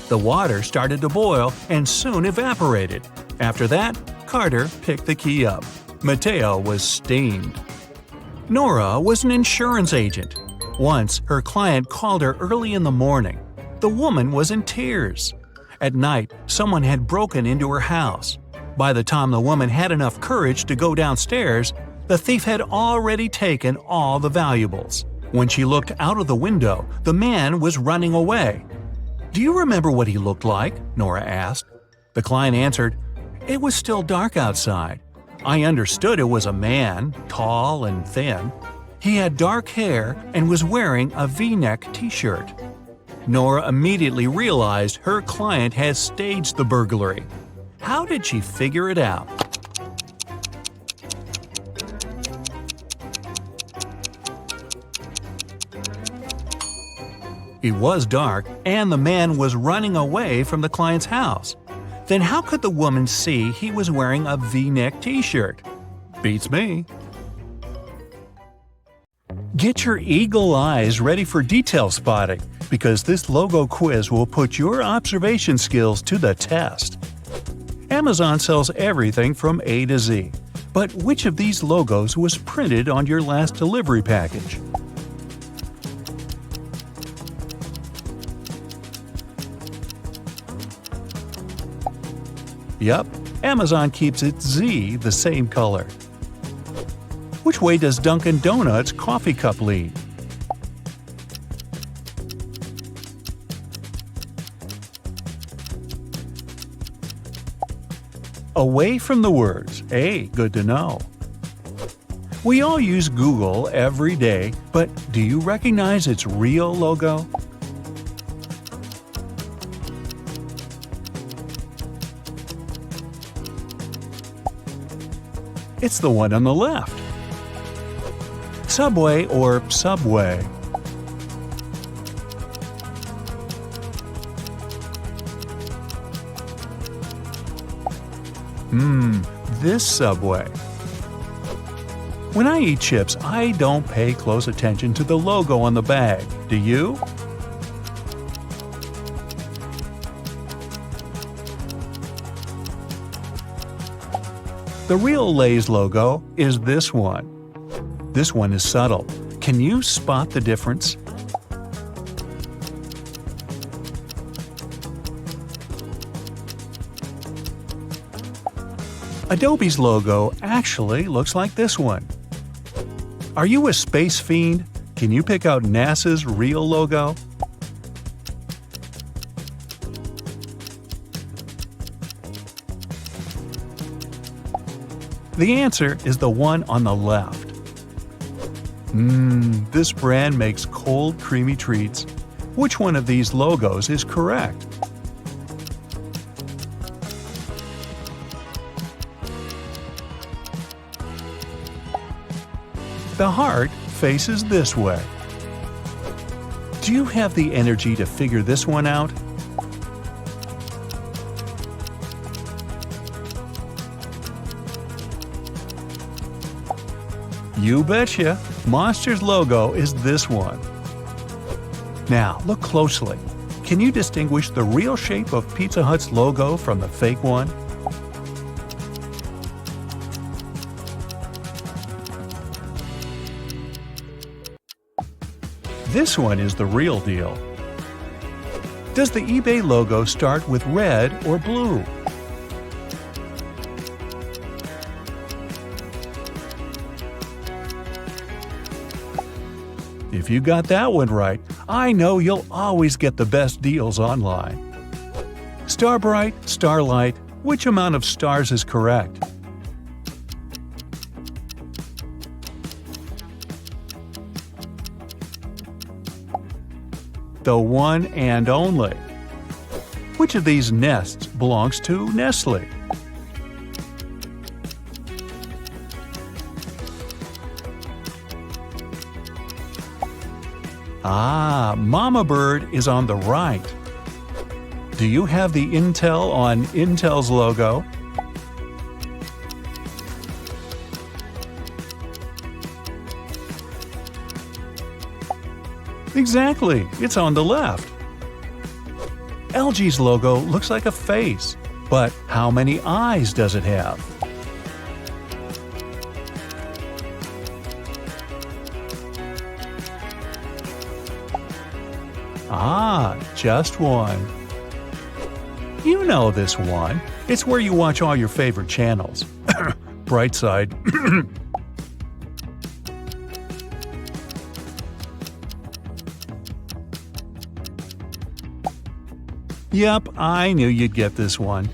Speaker 1: The water started to boil and soon evaporated. After that, Carter picked the key up. Mateo was steamed. Nora was an insurance agent. Once, her client called her early in the morning. The woman was in tears. At night, someone had broken into her house. By the time the woman had enough courage to go downstairs, the thief had already taken all the valuables. When she looked out of the window, the man was running away. "Do you remember what he looked like?" Nora asked. The client answered, "It was still dark outside. I understood it was a man, tall and thin. He had dark hair and was wearing a V-neck t-shirt." Nora immediately realized her client had staged the burglary. How did she figure it out? It was dark, and the man was running away from the client's house. Then how could the woman see he was wearing a V-neck t-shirt? Beats me. Get your eagle eyes ready for detail spotting, because this logo quiz will put your observation skills to the test. Amazon sells everything from A to Z. But which of these logos was printed on your last delivery package? Yup, Amazon keeps its Z the same color. Which way does Dunkin' Donuts coffee cup lead? Away from the words. Good to know. We all use Google every day, but do you recognize its real logo? It's the one on the left. Subway or Subway? This Subway. When I eat chips, I don't pay close attention to the logo on the bag. Do you? The real Lay's logo is this one. This one is subtle. Can you spot the difference? Adobe's logo actually looks like this one. Are you a space fiend? Can you pick out NASA's real logo? The answer is the one on the left. This brand makes cold, creamy treats. Which one of these logos is correct? The heart faces this way. Do you have the energy to figure this one out? You betcha! Monster's logo is this one. Now, look closely. Can you distinguish the real shape of Pizza Hut's logo from the fake one? This one is the real deal. Does the eBay logo start with red or blue? If you got that one right, I know you'll always get the best deals online. Starbright, Starlight, which amount of stars is correct? The one and only. Which of these nests belongs to Nestle? Mama Bird is on the right. Do you have the Intel on Intel's logo? Exactly, it's on the left. LG's logo looks like a face, but how many eyes does it have? Just one. You know this one. It's where you watch all your favorite channels. Brightside. Yep, I knew you'd get this one.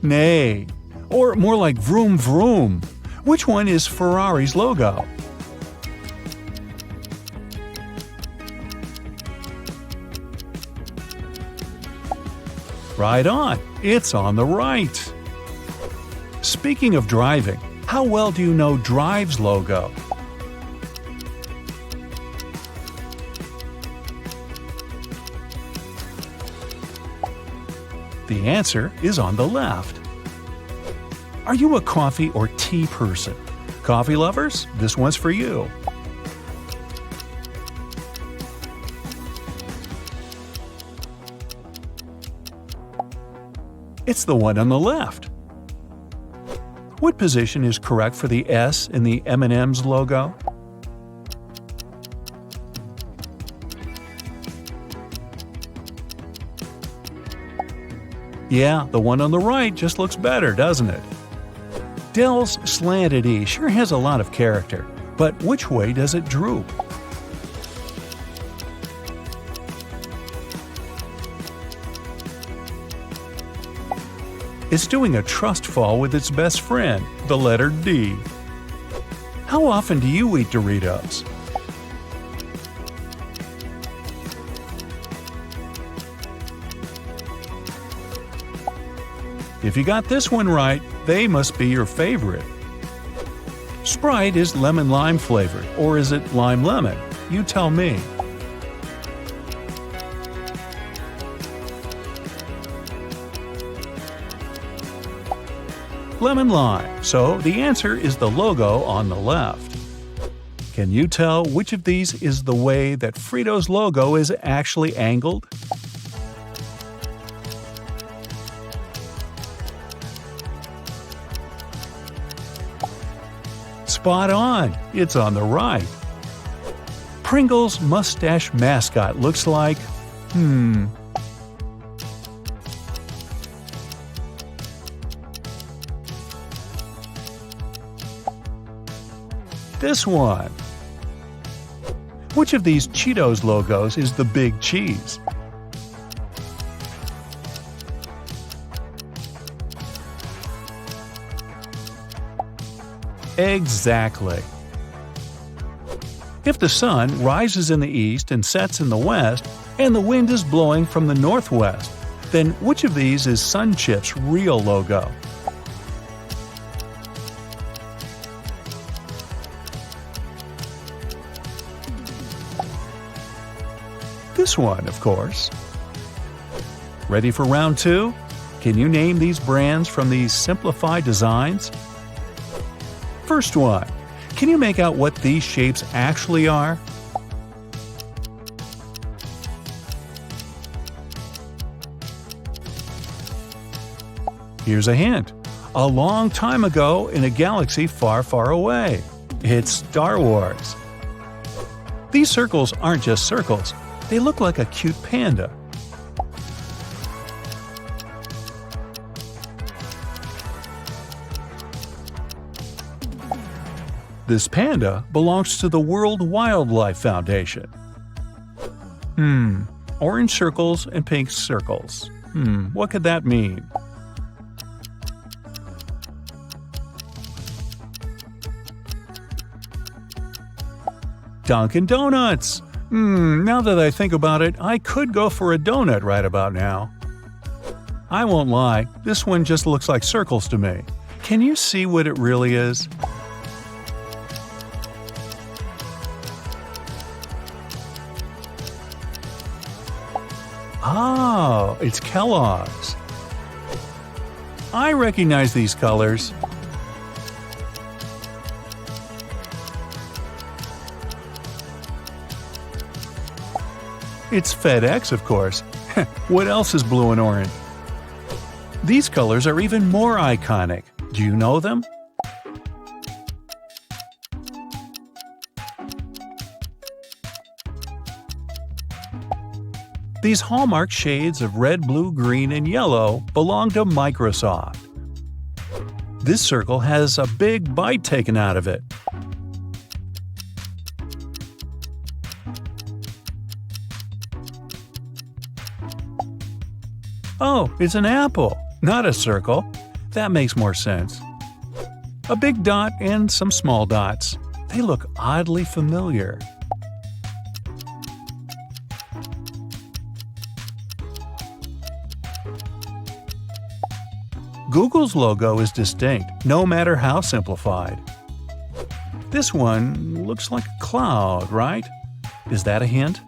Speaker 1: Nay. Or more like vroom vroom. Which one is Ferrari's logo? Right on. It's on the right. Speaking of driving, how well do you know Drive's logo? The answer is on the left. Are you a coffee or tea person? Coffee lovers, this one's for you. It's the one on the left. What position is correct for the S in the M&M's logo? Yeah, the one on the right just looks better, doesn't it? Dell's slanted E sure has a lot of character, but which way does it droop? It's doing a trust fall with its best friend, the letter D. How often do you eat Doritos? If you got this one right, they must be your favorite. Sprite is lemon-lime flavored, or is it lime-lemon? You tell me. Lemon-lime, so the answer is the logo on the left. Can you tell which of these is the way that Frito's logo is actually angled? Spot on! It's on the right. Pringles' mustache mascot looks like… This one. Which of these Cheetos logos is the big cheese? Exactly. If the sun rises in the east and sets in the west, and the wind is blowing from the northwest, then which of these is Sunchip's real logo? This one, of course. Ready for round 2? Can you name these brands from these simplified designs? First one. Can you make out what these shapes actually are? Here's a hint. A long time ago in a galaxy far, far away. It's Star Wars. These circles aren't just circles. They look like a cute panda. This panda belongs to the World Wildlife Foundation. Orange circles and pink circles. What could that mean? Dunkin' Donuts! Now that I think about it, I could go for a donut right about now. I won't lie, this one just looks like circles to me. Can you see what it really is? Oh, it's Kellogg's. I recognize these colors. It's FedEx, of course. What else is blue and orange? These colors are even more iconic. Do you know them? These hallmark shades of red, blue, green, and yellow belong to Microsoft. This circle has a big bite taken out of it. Oh, it's an apple, not a circle. That makes more sense. A big dot and some small dots. They look oddly familiar. Google's logo is distinct, no matter how simplified. This one looks like a cloud, right? Is that a hint?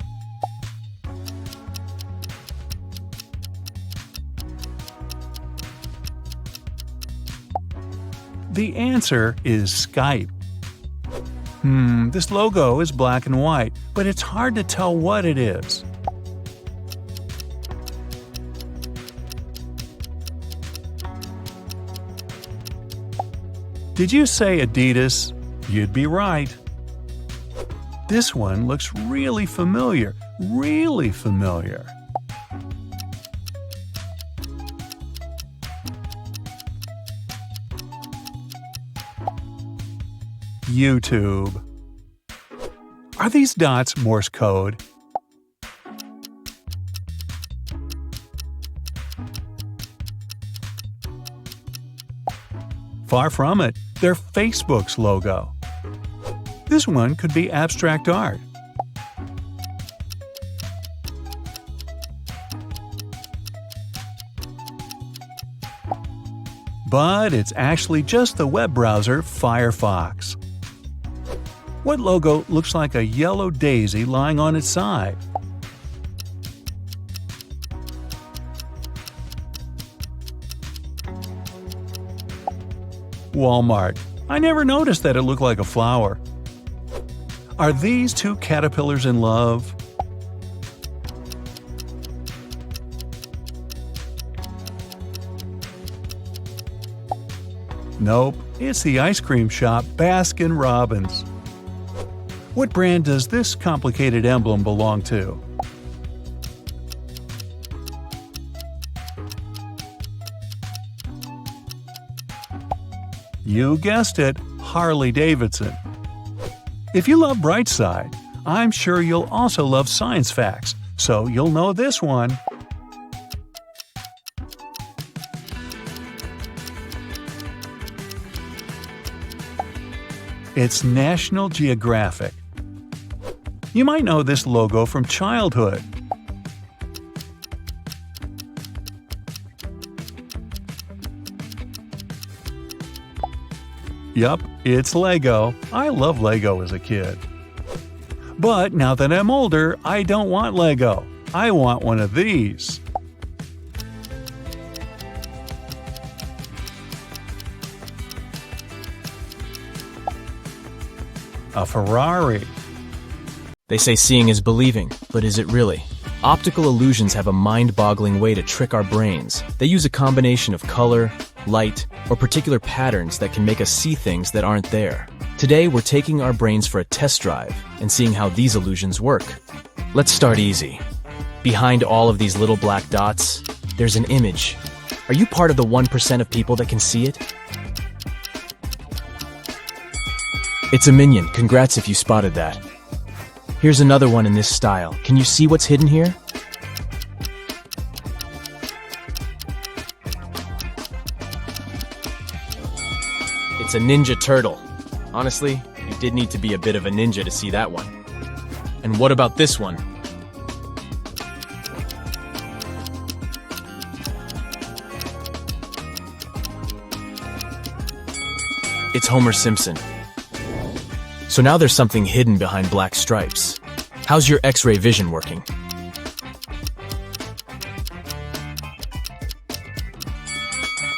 Speaker 1: The answer is Skype. This logo is black and white, but it's hard to tell what it is. Did you say Adidas? You'd be right. This one looks really familiar, really familiar. YouTube. Are these dots Morse code? Far from it, they're Facebook's logo. This one could be abstract art. But it's actually just the web browser Firefox. What logo looks like a yellow daisy lying on its side? Walmart. I never noticed that it looked like a flower. Are these two caterpillars in love? Nope, it's the ice cream shop Baskin-Robbins. What brand does this complicated emblem belong to? You guessed it, Harley-Davidson. If you love Brightside, I'm sure you'll also love science facts, so you'll know this one. It's National Geographic. You might know this logo from childhood. Yup, it's Lego. I love Lego as a kid. But now that I'm older, I don't want Lego. I want one of these. A Ferrari.
Speaker 5: They say seeing is believing, but is it really? Optical illusions have a mind-boggling way to trick our brains. They use a combination of color, light, or particular patterns that can make us see things that aren't there. Today, we're taking our brains for a test drive and seeing how these illusions work. Let's start easy. Behind all of these little black dots, there's an image. Are you part of the 1% of people that can see it? It's a minion. Congrats if you spotted that. Here's another one in this style. Can you see what's hidden here? It's a ninja turtle. Honestly, you did need to be a bit of a ninja to see that one. And what about this one? It's Homer Simpson. So now there's something hidden behind black stripes. How's your X-ray vision working?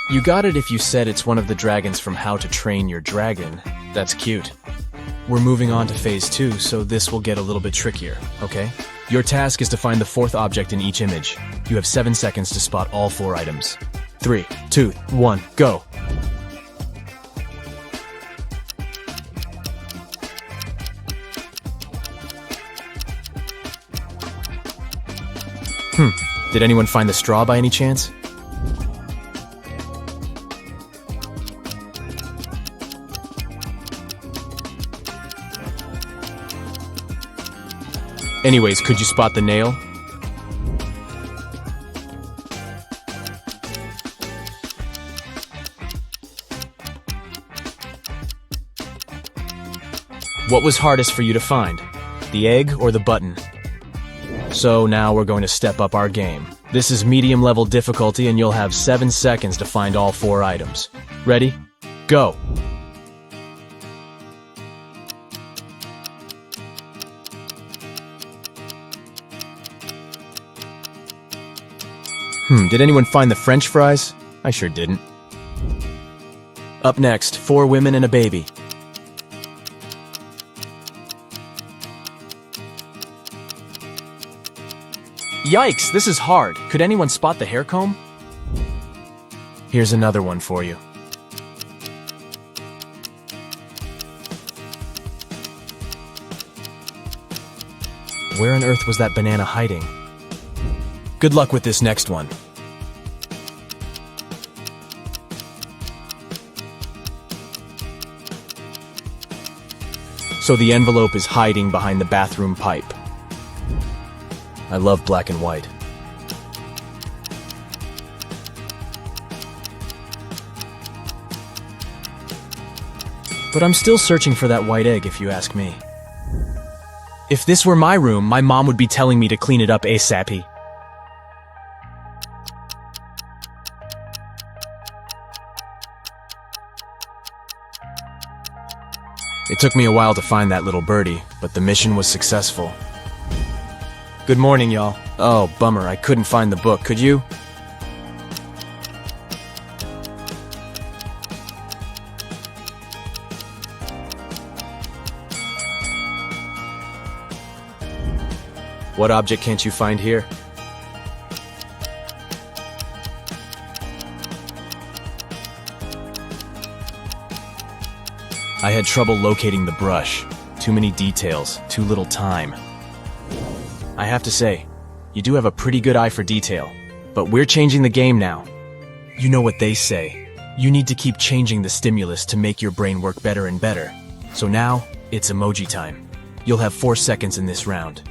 Speaker 5: You got it if you said it's one of the dragons from How to Train Your Dragon. That's cute. We're moving on to phase 2, so this will get a little bit trickier, okay? Your task is to find the fourth object in each image. You have 7 seconds to spot all 4 items. 3, 2, 1, go! Did anyone find the straw by any chance? Anyways, could you spot the nail? What was hardest for you to find? The egg or the button? So now we're going to step up our game. This is medium level difficulty and you'll have 7 seconds to find all 4 items. Ready? Go! Did anyone find the French fries? I sure didn't. Up next, 4 women and a baby. Yikes, this is hard. Could anyone spot the hair comb? Here's another one for you. Where on earth was that banana hiding? Good luck with this next one. So the envelope is hiding behind the bathroom pipe. I love black and white. But I'm still searching for that white egg, if you ask me. If this were my room, my mom would be telling me to clean it up ASAP. It took me a while to find that little birdie, but the mission was successful. Good morning, y'all. Oh, bummer, I couldn't find the book, could you? What object can't you find here? I had trouble locating the brush. Too many details, too little time. I have to say, you do have a pretty good eye for detail, but we're changing the game now. You know what they say. You need to keep changing the stimulus to make your brain work better and better. So now, it's emoji time. You'll have 4 seconds in this round.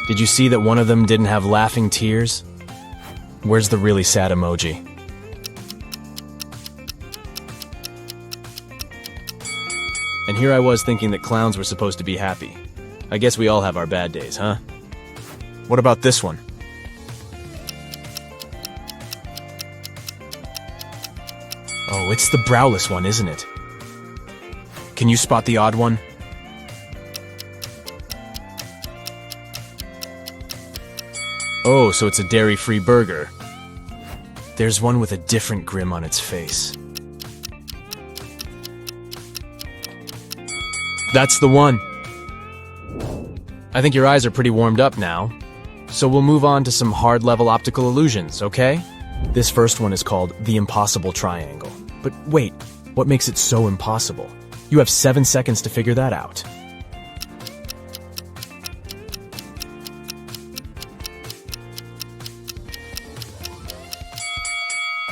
Speaker 5: Did you see that one of them didn't have laughing tears? Where's the really sad emoji? And here I was thinking that clowns were supposed to be happy. I guess we all have our bad days, huh? What about this one? Oh, it's the browless one, isn't it? Can you spot the odd one? Oh, so it's a dairy-free burger. There's one with a different grin on its face. That's the one. I think your eyes are pretty warmed up now. So we'll move on to some hard-level optical illusions, okay? This first one is called the impossible triangle. But wait, what makes it so impossible? You have 7 seconds to figure that out.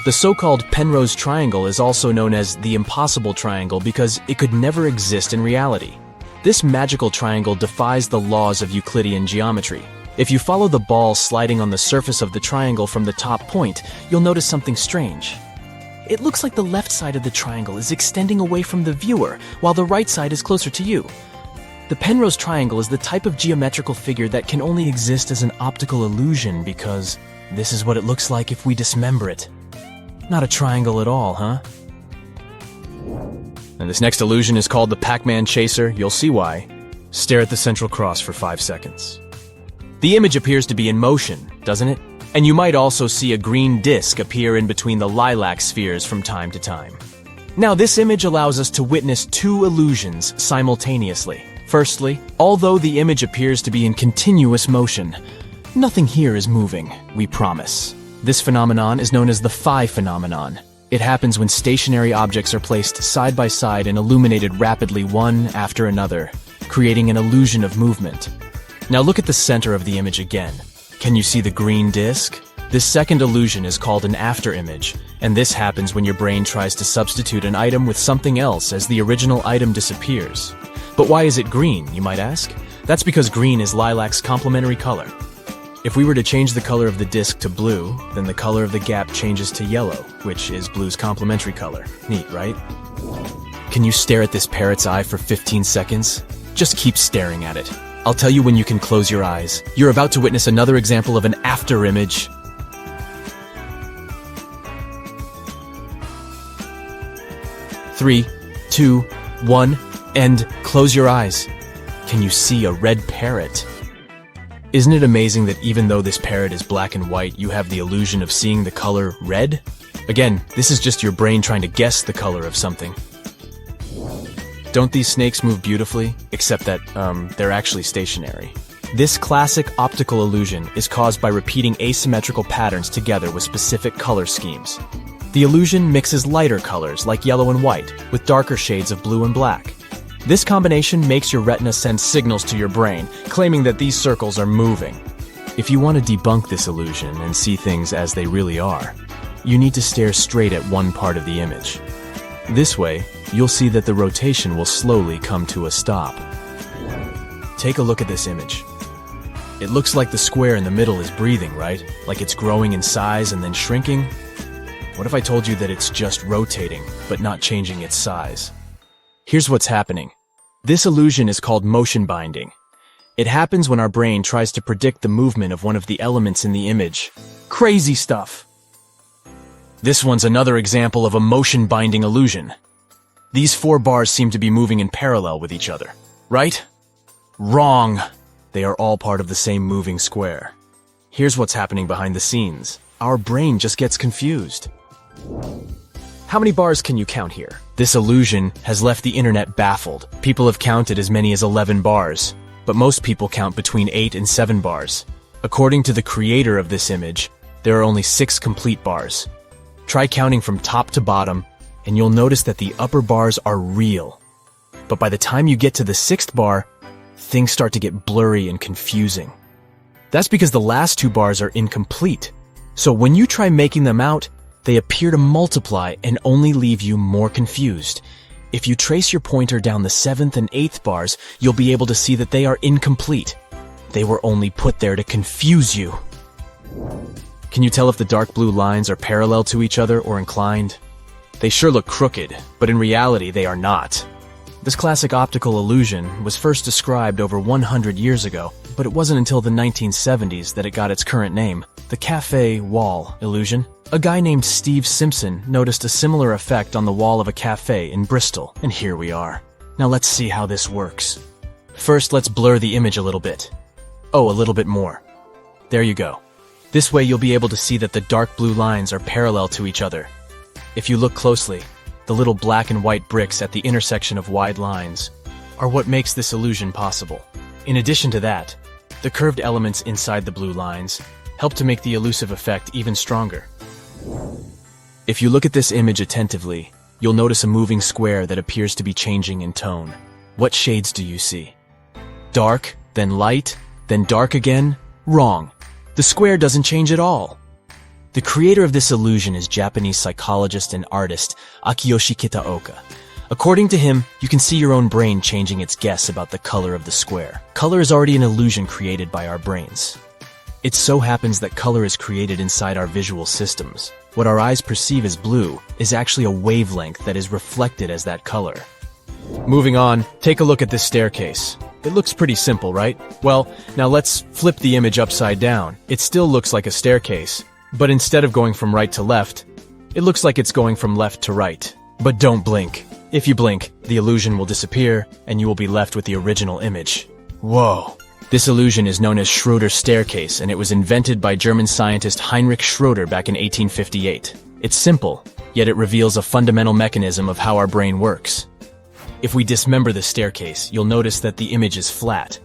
Speaker 5: The so-called Penrose triangle is also known as the impossible triangle because it could never exist in reality. This magical triangle defies the laws of Euclidean geometry. If you follow the ball sliding on the surface of the triangle from the top point, you'll notice something strange. It looks like the left side of the triangle is extending away from the viewer, while the right side is closer to you. The Penrose triangle is the type of geometrical figure that can only exist as an optical illusion because this is what it looks like if we dismember it. Not a triangle at all, huh? And this next illusion is called the Pac-Man Chaser. You'll see why. Stare at the central cross for 5 seconds. The image appears to be in motion, doesn't it? And you might also see a green disc appear in between the lilac spheres from time to time. Now, this image allows us to witness 2 illusions simultaneously. Firstly, although the image appears to be in continuous motion, nothing here is moving, we promise. This phenomenon is known as the phi phenomenon. It happens when stationary objects are placed side by side and illuminated rapidly one after another, creating an illusion of movement. Now look at the center of the image again. Can you see the green disc? This second illusion is called an afterimage, and this happens when your brain tries to substitute an item with something else as the original item disappears. But why is it green, you might ask? That's because green is lilac's complementary color. If we were to change the color of the disc to blue, then the color of the gap changes to yellow, which is blue's complementary color. Neat, right? Can you stare at this parrot's eye for 15 seconds? Just keep staring at it. I'll tell you when you can close your eyes. You're about to witness another example of an afterimage. 3, 2, 1, and close your eyes. Can you see a red parrot? Isn't it amazing that even though this parrot is black and white, you have the illusion of seeing the color red? Again, this is just your brain trying to guess the color of something. Don't these snakes move beautifully? Except that, they're actually stationary. This classic optical illusion is caused by repeating asymmetrical patterns together with specific color schemes. The illusion mixes lighter colors like yellow and white with darker shades of blue and black. This combination makes your retina send signals to your brain, claiming that these circles are moving. If you want to debunk this illusion and see things as they really are, you need to stare straight at one part of the image. This way, you'll see that the rotation will slowly come to a stop. Take a look at this image. It looks like the square in the middle is breathing, right? Like it's growing in size and then shrinking? What if I told you that it's just rotating, but not changing its size? Here's what's happening. This illusion is called motion binding. It happens when our brain tries to predict the movement of one of the elements in the image. Crazy stuff! This one's another example of a motion binding illusion. These 4 bars seem to be moving in parallel with each other, right? Wrong! They are all part of the same moving square. Here's what's happening behind the scenes. Our brain just gets confused. How many bars can you count here? This illusion has left the internet baffled. People have counted as many as 11 bars, but most people count between 8 and 7 bars. According to the creator of this image, there are only 6 complete bars. Try counting from top to bottom, and you'll notice that the upper bars are real. But by the time you get to the 6th bar, things start to get blurry and confusing. That's because the last 2 bars are incomplete. So when you try making them out, they appear to multiply and only leave you more confused. If you trace your pointer down the 7th and 8th bars, you'll be able to see that they are incomplete. They were only put there to confuse you. Can you tell if the dark blue lines are parallel to each other or inclined? They sure look crooked, but in reality they are not. This classic optical illusion was first described over 100 years ago, but it wasn't until the 1970s that it got its current name, the cafe wall illusion. A guy named Steve Simpson noticed a similar effect on the wall of a cafe in Bristol, and here we are. Now let's see how this works. First, let's blur the image a little bit. Oh, a little bit more. There you go. This way you'll be able to see that the dark blue lines are parallel to each other. If you look closely, the little black and white bricks at the intersection of wide lines are what makes this illusion possible. In addition to that, the curved elements inside the blue lines help to make the elusive effect even stronger. If you look at this image attentively, you'll notice a moving square that appears to be changing in tone. What shades do you see? Dark, then light, then dark again? Wrong. The square doesn't change at all. The creator of this illusion is Japanese psychologist and artist Akiyoshi Kitaoka. According to him, you can see your own brain changing its guess about the color of the square. Color is already an illusion created by our brains. It so happens that color is created inside our visual systems. What our eyes perceive as blue is actually a wavelength that is reflected as that color. Moving on, take a look at this staircase. It looks pretty simple, right? Well, now let's flip the image upside down. It still looks like a staircase, but instead of going from right to left, it looks like it's going from left to right. But don't blink. If you blink, the illusion will disappear, and you will be left with the original image. Whoa. This illusion is known as Schroeder's staircase, and it was invented by German scientist Heinrich Schroeder back in 1858. It's simple, yet it reveals a fundamental mechanism of how our brain works. If we dismember the staircase, you'll notice that the image is flat.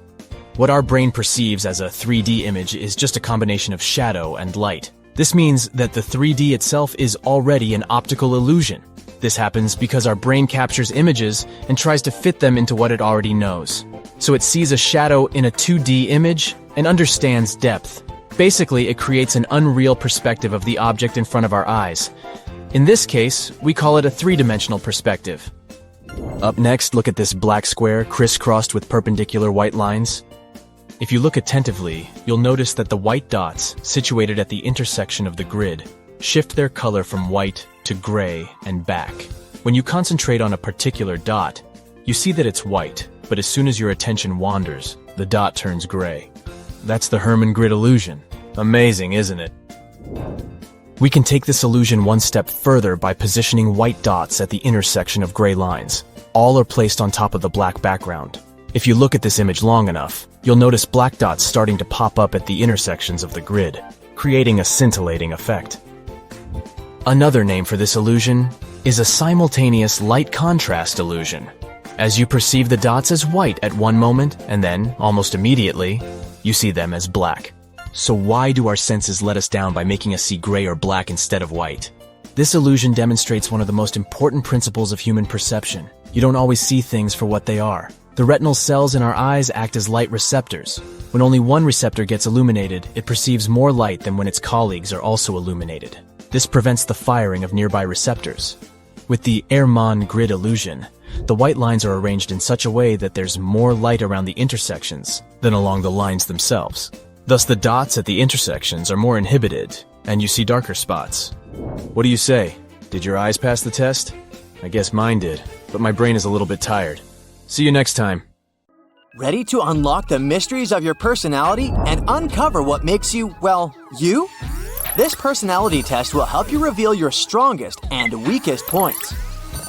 Speaker 5: What our brain perceives as a 3D image is just a combination of shadow and light. This means that the 3D itself is already an optical illusion. This happens because our brain captures images and tries to fit them into what it already knows. So it sees a shadow in a 2D image and understands depth. Basically, it creates an unreal perspective of the object in front of our eyes. In this case, we call it a 3-dimensional perspective. Up next, look at this black square crisscrossed with perpendicular white lines. If you look attentively, you'll notice that the white dots, situated at the intersection of the grid, shift their color from white to gray and back. When you concentrate on a particular dot, you see that it's white, but as soon as your attention wanders, the dot turns gray. That's the Hermann grid illusion. Amazing, isn't it? We can take this illusion one step further by positioning white dots at the intersection of gray lines. All are placed on top of the black background. If you look at this image long enough, you'll notice black dots starting to pop up at the intersections of the grid, creating a scintillating effect. Another name for this illusion is a simultaneous light contrast illusion. As you perceive the dots as white at one moment, and then, almost immediately, you see them as black. So why do our senses let us down by making us see gray or black instead of white? This illusion demonstrates one of the most important principles of human perception. You don't always see things for what they are. The retinal cells in our eyes act as light receptors. When only one receptor gets illuminated, it perceives more light than when its colleagues are also illuminated. This prevents the firing of nearby receptors. With the Erman grid illusion, the white lines are arranged in such a way that there's more light around the intersections than along the lines themselves. Thus, the dots at the intersections are more inhibited, and you see darker spots. What do you say? Did your eyes pass the test? I guess mine did, but my brain is a little bit tired. See you next time.
Speaker 2: Ready to unlock the mysteries of your personality and uncover what makes you, well, you? This personality test will help you reveal your strongest and weakest points.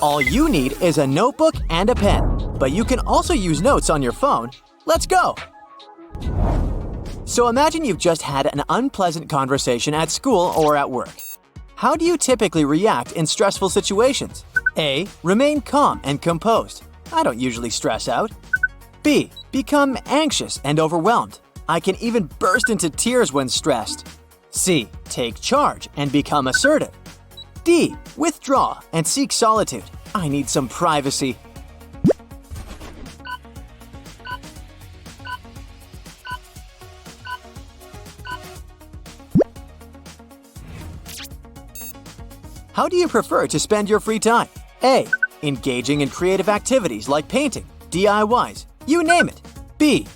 Speaker 2: All you need is a notebook and a pen, but you can also use notes on your phone. Let's go! So imagine you've just had an unpleasant conversation at school or at work. How do you typically react in stressful situations? A. Remain calm and composed. I don't usually stress out. B. Become anxious and overwhelmed. I can even burst into tears when stressed. C. Take charge and become assertive. D. Withdraw and seek solitude. I need some privacy. How do you prefer to spend your free time? A. Engaging in creative activities like painting, DIYs, you name it. B.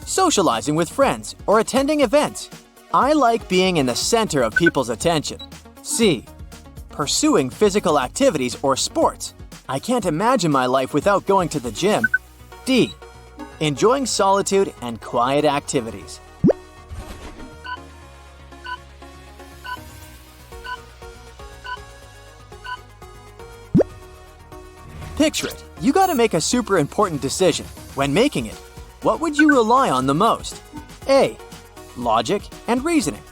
Speaker 2: Socializing with friends or attending events. I like being in the center of people's attention. C. Pursuing physical activities or sports. I can't imagine my life without going to the gym. D. Enjoying solitude and quiet activities. Picture it. You gotta make a super important decision. When making it, what would you rely on the most? A. Logic and reasoning.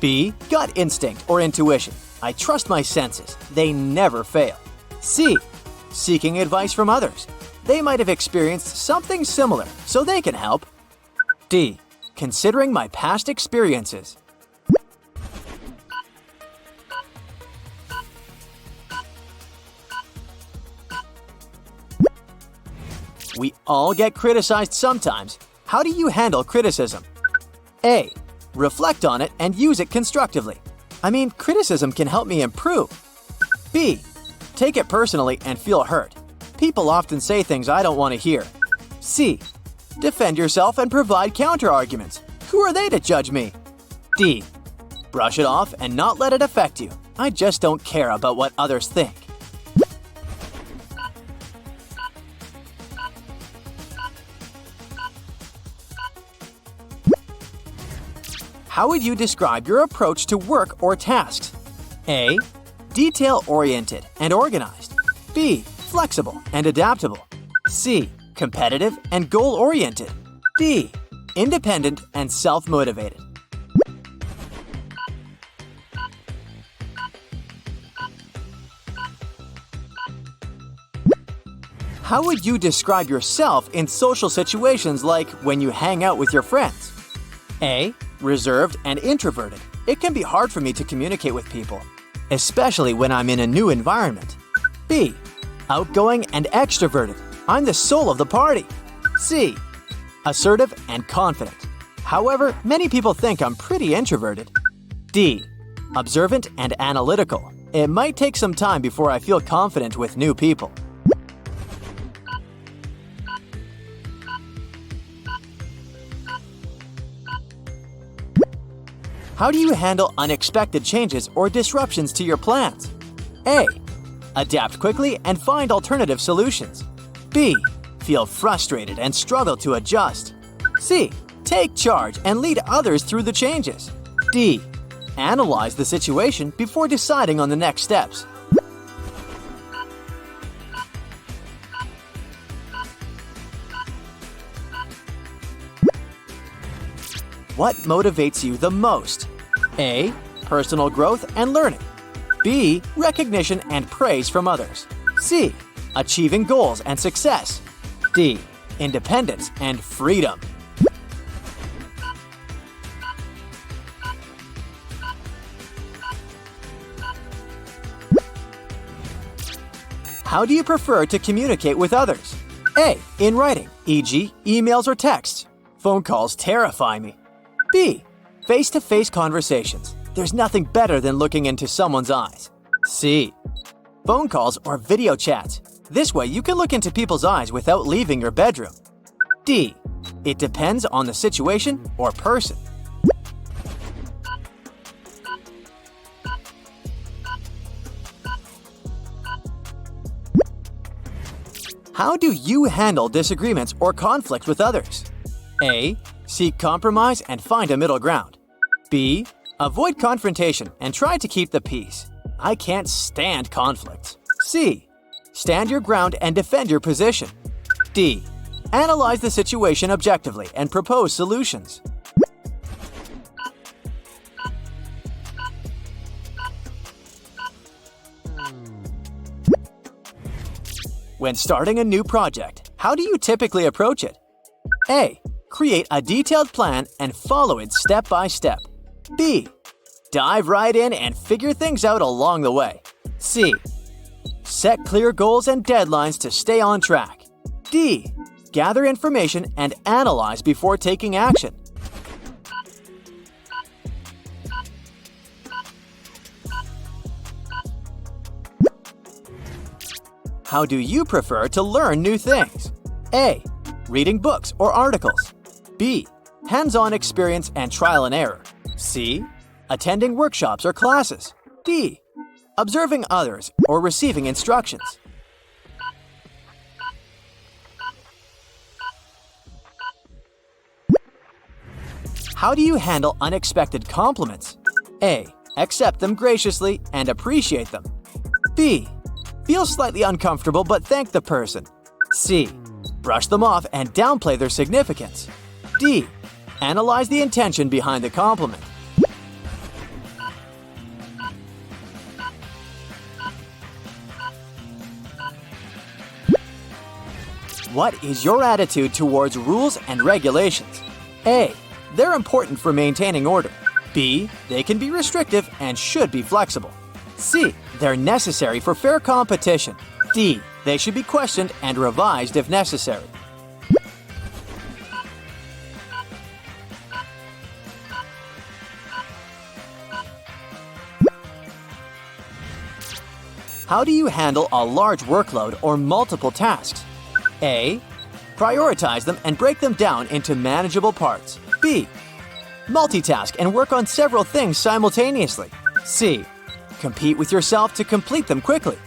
Speaker 2: B. Gut instinct or intuition. I trust my senses. They never fail. C. Seeking advice from others. They might have experienced something similar, so they can help. D. Considering my past experiences. We all get criticized sometimes. How do you handle criticism? A. Reflect on it and use it constructively. I mean, criticism can help me improve. B. Take it personally and feel hurt. People often say things I don't want to hear. C. Defend yourself and provide counter-arguments. Who are they to judge me? D. Brush it off and not let it affect you. I just don't care about what others think. How would you describe your approach to work or tasks? A. Detail-oriented and organized. B. Flexible and adaptable. C. Competitive and goal-oriented. D. Independent and self-motivated. How would you describe yourself in social situations like when you hang out with your friends? A. Reserved and introverted. It can be hard for me to communicate with people, especially when I'm in a new environment. B. Outgoing and extroverted. I'm the soul of the party. C. Assertive and confident. However, many people think I'm pretty introverted. D. Observant and analytical. It might take some time before I feel confident with new people. How do you handle unexpected changes or disruptions to your plans? A. Adapt quickly and find alternative solutions. B. Feel frustrated and struggle to adjust. C. Take charge and lead others through the changes. D. Analyze the situation before deciding on the next steps. What motivates you the most? A. Personal growth and learning. B. Recognition and praise from others. C. Achieving goals and success. D. Independence and freedom. How do you prefer to communicate with others? A. In writing, e.g., emails or texts. Phone calls terrify me. B. Face-to-face conversations. There's nothing better than looking into someone's eyes. C. phone calls, or video chats. This way you can look into people's eyes without leaving your bedroom. D. It depends on the situation or person. How do you handle disagreements or conflict with others? A. Seek compromise and find a middle ground. B. Avoid confrontation and try to keep the peace. I can't stand conflict. C. Stand your ground and defend your position. D. Analyze the situation objectively and propose solutions. When starting a new project, how do you typically approach it? A. Create a detailed plan and follow it step by step. B. Dive right in and figure things out along the way. C. Set clear goals and deadlines to stay on track. D. Gather information and analyze before taking action. How do you prefer to learn new things? A. Reading books or articles. B. Hands-on experience and trial and error. C. Attending workshops or classes. D. Observing others or receiving instructions. How do you handle unexpected compliments? A. Accept them graciously and appreciate them. B. Feel slightly uncomfortable but thank the person. C. Brush them off and downplay their significance. D. Analyze the intention behind the compliment. What is your attitude towards rules and regulations? A. They're important for maintaining order. B. They can be restrictive and should be flexible. C. They're necessary for fair competition. D. They should be questioned and revised if necessary. How do you handle a large workload or multiple tasks? A. Prioritize them and break them down into manageable parts. B. Multitask and work on several things simultaneously. C. Compete with yourself to complete them quickly.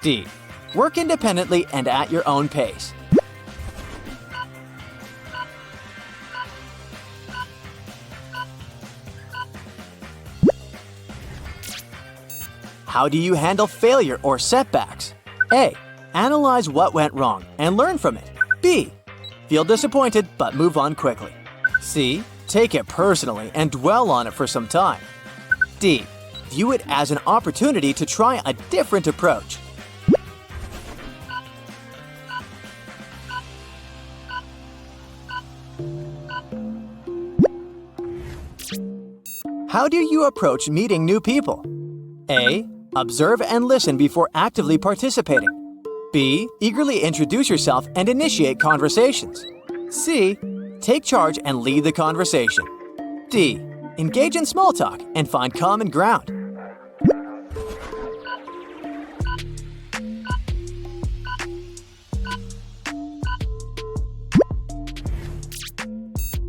Speaker 2: D. Work independently and at your own pace. How do you handle failure or setbacks? A. Analyze what went wrong and learn from it. B. Feel disappointed but move on quickly. C. Take it personally and dwell on it for some time. D. View it as an opportunity to try a different approach. How do you approach meeting new people? A. Observe and listen before actively participating. B. Eagerly introduce yourself and initiate conversations. C. Take charge and lead the conversation. D. Engage in small talk and find common ground.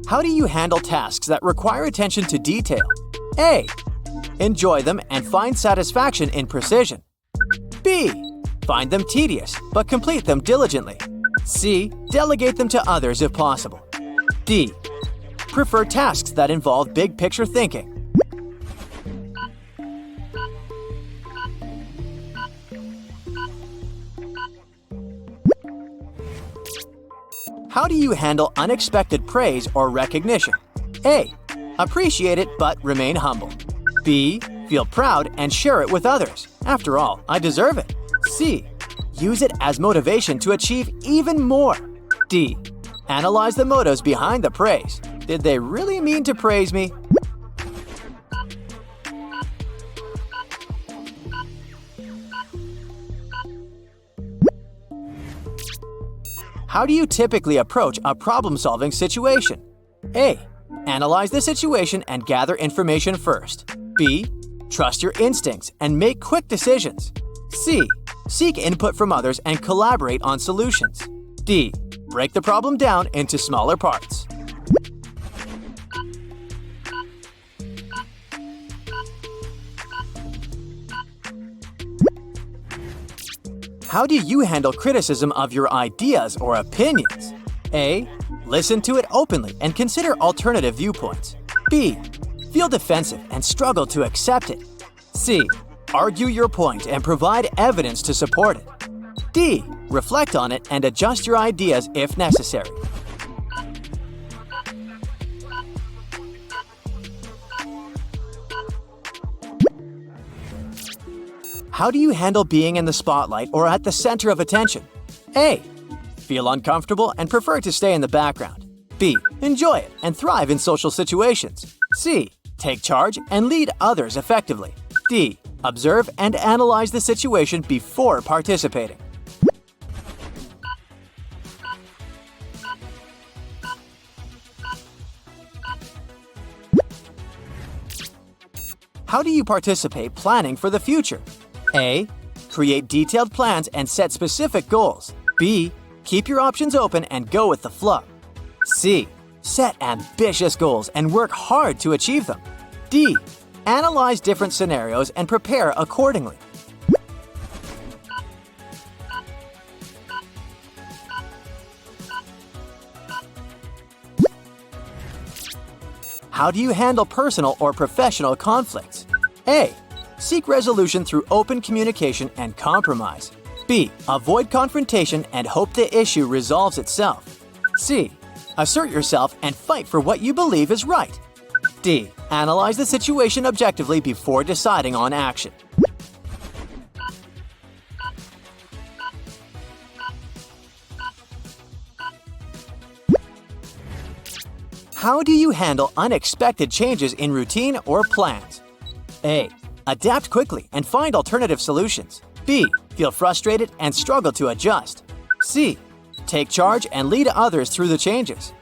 Speaker 2: How do you handle tasks that require attention to detail? A. Enjoy them and find satisfaction in precision. B. Find them tedious, but complete them diligently. C. Delegate them to others if possible. D. Prefer tasks that involve big-picture thinking. How do you handle unexpected praise or recognition? A. Appreciate it but remain humble. B. Feel proud and share it with others. After all, I deserve it. C. Use it as motivation to achieve even more. D. Analyze the motives behind the praise. Did they really mean to praise me? How do you typically approach a problem-solving situation? A. Analyze the situation and gather information first. B. Trust your instincts and make quick decisions. C. Seek input from others and collaborate on solutions. D. Break the problem down into smaller parts. How do you handle criticism of your ideas or opinions? A. Listen to it openly and consider alternative viewpoints. B. Feel defensive and struggle to accept it. C. Argue your point and provide evidence to support it. D. Reflect on it and adjust your ideas if necessary. How do you handle being in the spotlight or at the center of attention? A. Feel uncomfortable and prefer to stay in the background. B. Enjoy it and thrive in social situations. C. Take charge and lead others effectively. D. Observe and analyze the situation before participating. How do you participate planning for the future? A. Create detailed plans and set specific goals. B. Keep your options open and go with the flow. C. Set ambitious goals and work hard to achieve them. D. Analyze different scenarios and prepare accordingly. How do you handle personal or professional conflicts? A. Seek resolution through open communication and compromise. B. Avoid confrontation and hope the issue resolves itself. C. Assert yourself and fight for what you believe is right. D. Analyze the situation objectively before deciding on action. How do you handle unexpected changes in routine or plans? A. Adapt quickly and find alternative solutions. B. Feel frustrated and struggle to adjust. C. Take charge and lead others through the changes.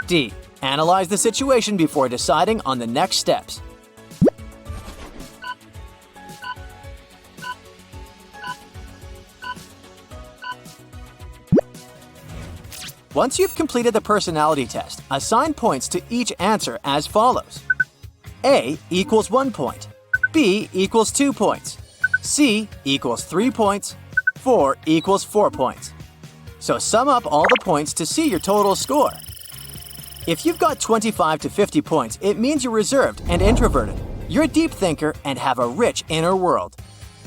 Speaker 2: D. Analyze the situation before deciding on the next steps. Once you've completed the personality test, assign points to each answer as follows. A equals 1 point. B equals 2 points. C equals 3 points. 4 equals 4 points. So sum up all the points to see your total score. If you've got 25 to 50 points, it means you're reserved and introverted. You're a deep thinker and have a rich inner world.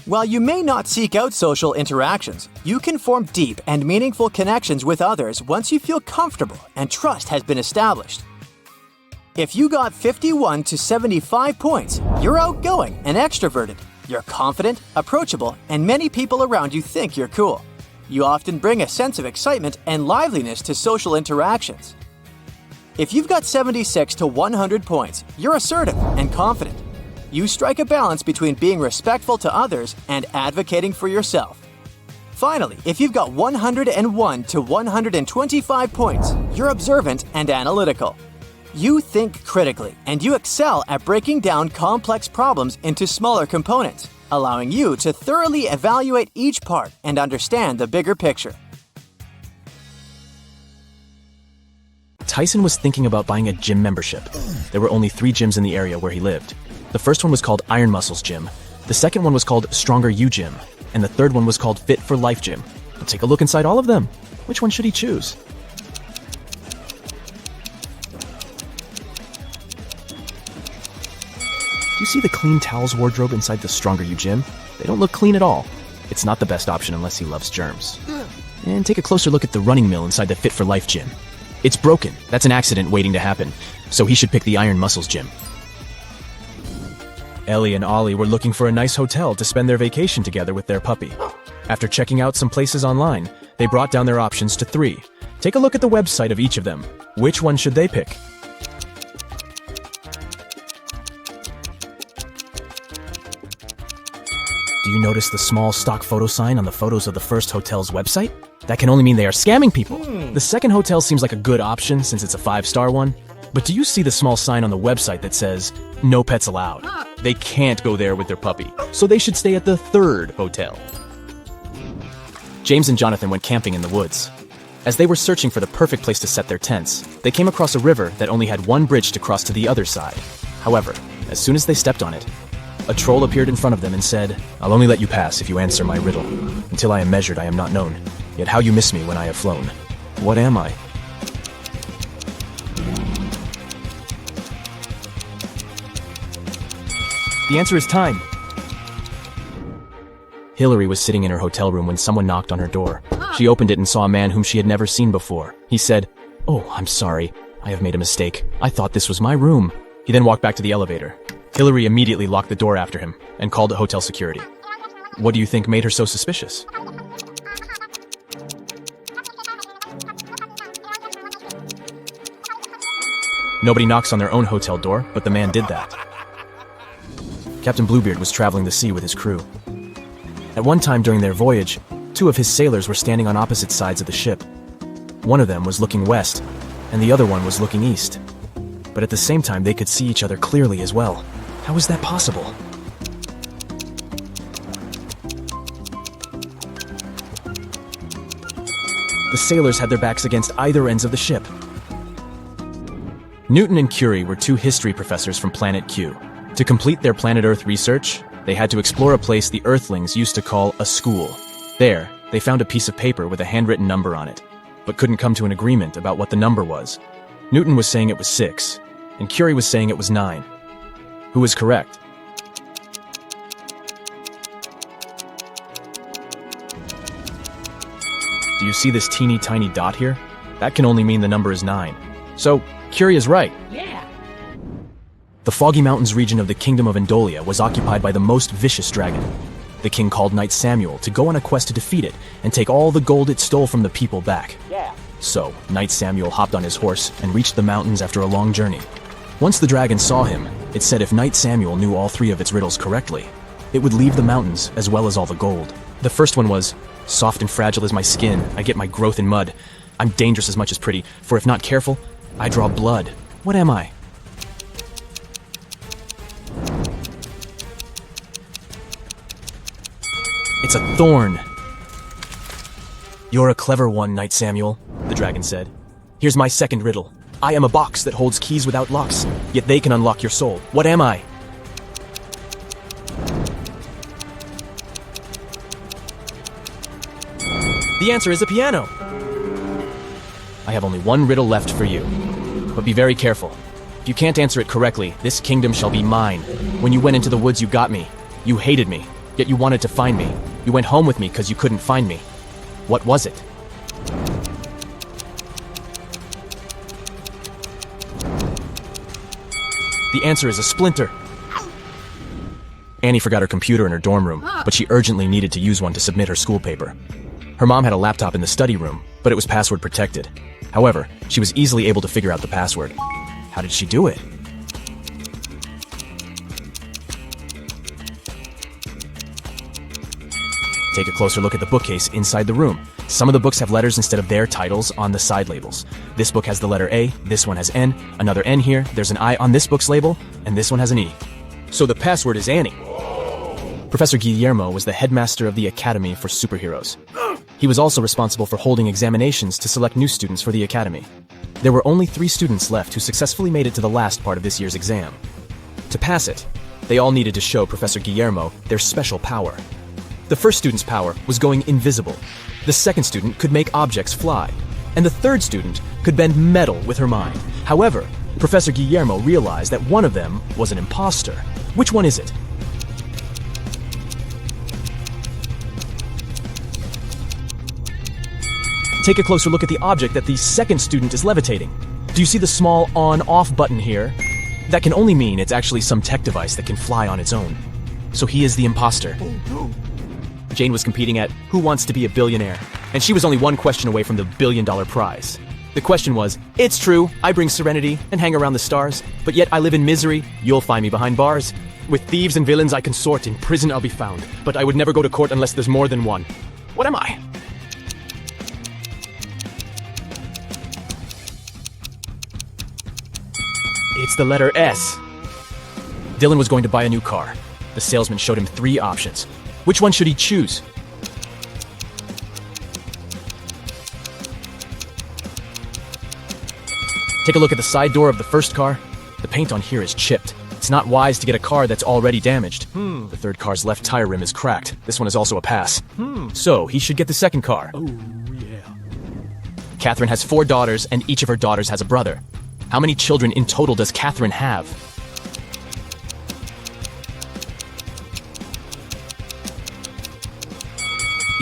Speaker 2: While you may not seek out social interactions, you can form deep and meaningful connections with others once you feel comfortable and trust has been established. If you got 51 to 75 points, you're outgoing and extroverted. You're confident, approachable, and many people around you think you're cool. You often bring a sense of excitement and liveliness to social interactions. If you've got 76 to 100 points, you're assertive and confident. You strike a balance between being respectful to others and advocating for yourself. Finally, if you've got 101 to 125 points, you're observant and analytical. You think critically, and you excel at breaking down complex problems into smaller components, allowing you to thoroughly evaluate each part and understand the bigger picture.
Speaker 5: Tyson was thinking about buying a gym membership. There were only 3 gyms in the area where he lived. The first one was called Iron Muscles Gym, the second one was called Stronger You Gym, and the third one was called Fit for Life Gym. Let's take a look inside all of them. Which one should he choose? Do you see the clean towels wardrobe inside the Stronger You Gym? They don't look clean at all. It's not the best option unless he loves germs. And take a closer look at the running mill inside the Fit for Life Gym. It's broken. That's an accident waiting to happen. So he should pick the Iron Muscles Gym. Ellie and Ollie were looking for a nice hotel to spend their vacation together with their puppy. After checking out some places online, they brought down their options to 3. Take a look at the website of each of them. Which one should they pick? Do you notice the small stock photo sign on the photos of the first hotel's website? That can only mean they are scamming people. The second hotel seems like a good option since it's a 5-star one. But do you see the small sign on the website that says, "No pets allowed"? They can't go there with their puppy, so they should stay at the third hotel. James and Jonathan went camping in the woods. As they were searching for the perfect place to set their tents, they came across a river that only had one bridge to cross to the other side. However, as soon as they stepped on it, a troll appeared in front of them and said, "I'll only let you pass if you answer my riddle. Until I am measured, I am not known. Yet how you miss me when I have flown. What am I?" The answer is time. Hillary was sitting in her hotel room when someone knocked on her door. She opened it and saw a man whom she had never seen before. He said, "Oh, I'm sorry. I have made a mistake. I thought this was my room." He then walked back to the elevator. Hillary immediately locked the door after him and called hotel security. What do you think made her so suspicious? Nobody knocks on their own hotel door, but the man did that. Captain Bluebeard was traveling the sea with his crew. At one time during their voyage, two of his sailors were standing on opposite sides of the ship. One of them was looking west, and the other one was looking east. But at the same time, they could see each other clearly as well. How is that possible? The sailors had their backs against either ends of the ship. Newton and Curie were two history professors from Planet Q. To complete their planet Earth research, they had to explore a place the Earthlings used to call a school. There, they found a piece of paper with a handwritten number on it, but couldn't come to an agreement about what the number was. Newton was saying it was 6, and Curie was saying it was 9. Who was correct? Do you see this teeny tiny dot here? That can only mean the number is 9. So, Curie is right.
Speaker 6: Yeah.
Speaker 5: The Foggy Mountains region of the Kingdom of Endolia was occupied by the most vicious dragon. The king called Knight Samuel to go on a quest to defeat it and take all the gold it stole from the people back.
Speaker 6: Yeah.
Speaker 5: So, Knight Samuel hopped on his horse and reached the mountains after a long journey. Once the dragon saw him, it said if Knight Samuel knew all 3 of its riddles correctly, it would leave the mountains as well as all the gold. The first one was, "Soft and fragile is my skin, I get my growth in mud. I'm dangerous as much as pretty, for if not careful, I draw blood. What am I?" It's a thorn. "You're a clever one, Knight Samuel," the dragon said. "Here's my second riddle. I am a box that holds keys without locks, yet they can unlock your soul. What am I?" The answer is a piano. I have only one riddle left for you, but be very careful. If you can't answer it correctly, this kingdom shall be mine. When you went into the woods, you got me. You hated me, yet you wanted to find me. You went home with me because you couldn't find me. What was it? The answer is a splinter. Annie forgot her computer in her dorm room, but she urgently needed to use one to submit her school paper. Her mom had a laptop in the study room, but it was password protected. However, she was easily able to figure out the password. How did she do it? Take a closer look at the bookcase inside the room. Some of the books have letters instead of their titles on the side labels. This book has the letter A, this one has N, another N here, there's an I on this book's label, and this one has an E. So the password is Annie. Professor Guillermo was the headmaster of the Academy for Superheroes. He was also responsible for holding examinations to select new students for the Academy. There were only 3 students left who successfully made it to the last part of this year's exam. To pass it, they all needed to show Professor Guillermo their special power. The first student's power was going invisible. The second student could make objects fly. And the third student could bend metal with her mind. However, Professor Guillermo realized that one of them was an imposter. Which one is it? Take a closer look at the object that the second student is levitating. Do you see the small on-off button here? That can only mean it's actually some tech device that can fly on its own. So he is the imposter. Jane was competing at Who Wants to Be a Billionaire? And she was only one question away from the $1 billion prize. The question was, "It's true, I bring serenity and hang around the stars, but yet I live in misery, you'll find me behind bars. With thieves and villains I consort, in prison I'll be found, but I would never go to court unless there's more than one. What am I?" It's the letter S. Dylan was going to buy a new car. The salesman showed him 3 options. Which one should he choose? Take a look at the side door of the first car. The paint on here is chipped. It's not wise to get a car that's already damaged. The third car's left tire rim is cracked. This one is also a pass. So he should get the second car.
Speaker 1: Oh, yeah.
Speaker 5: Catherine has 4 daughters, and each of her daughters has a brother. How many children in total does Catherine have?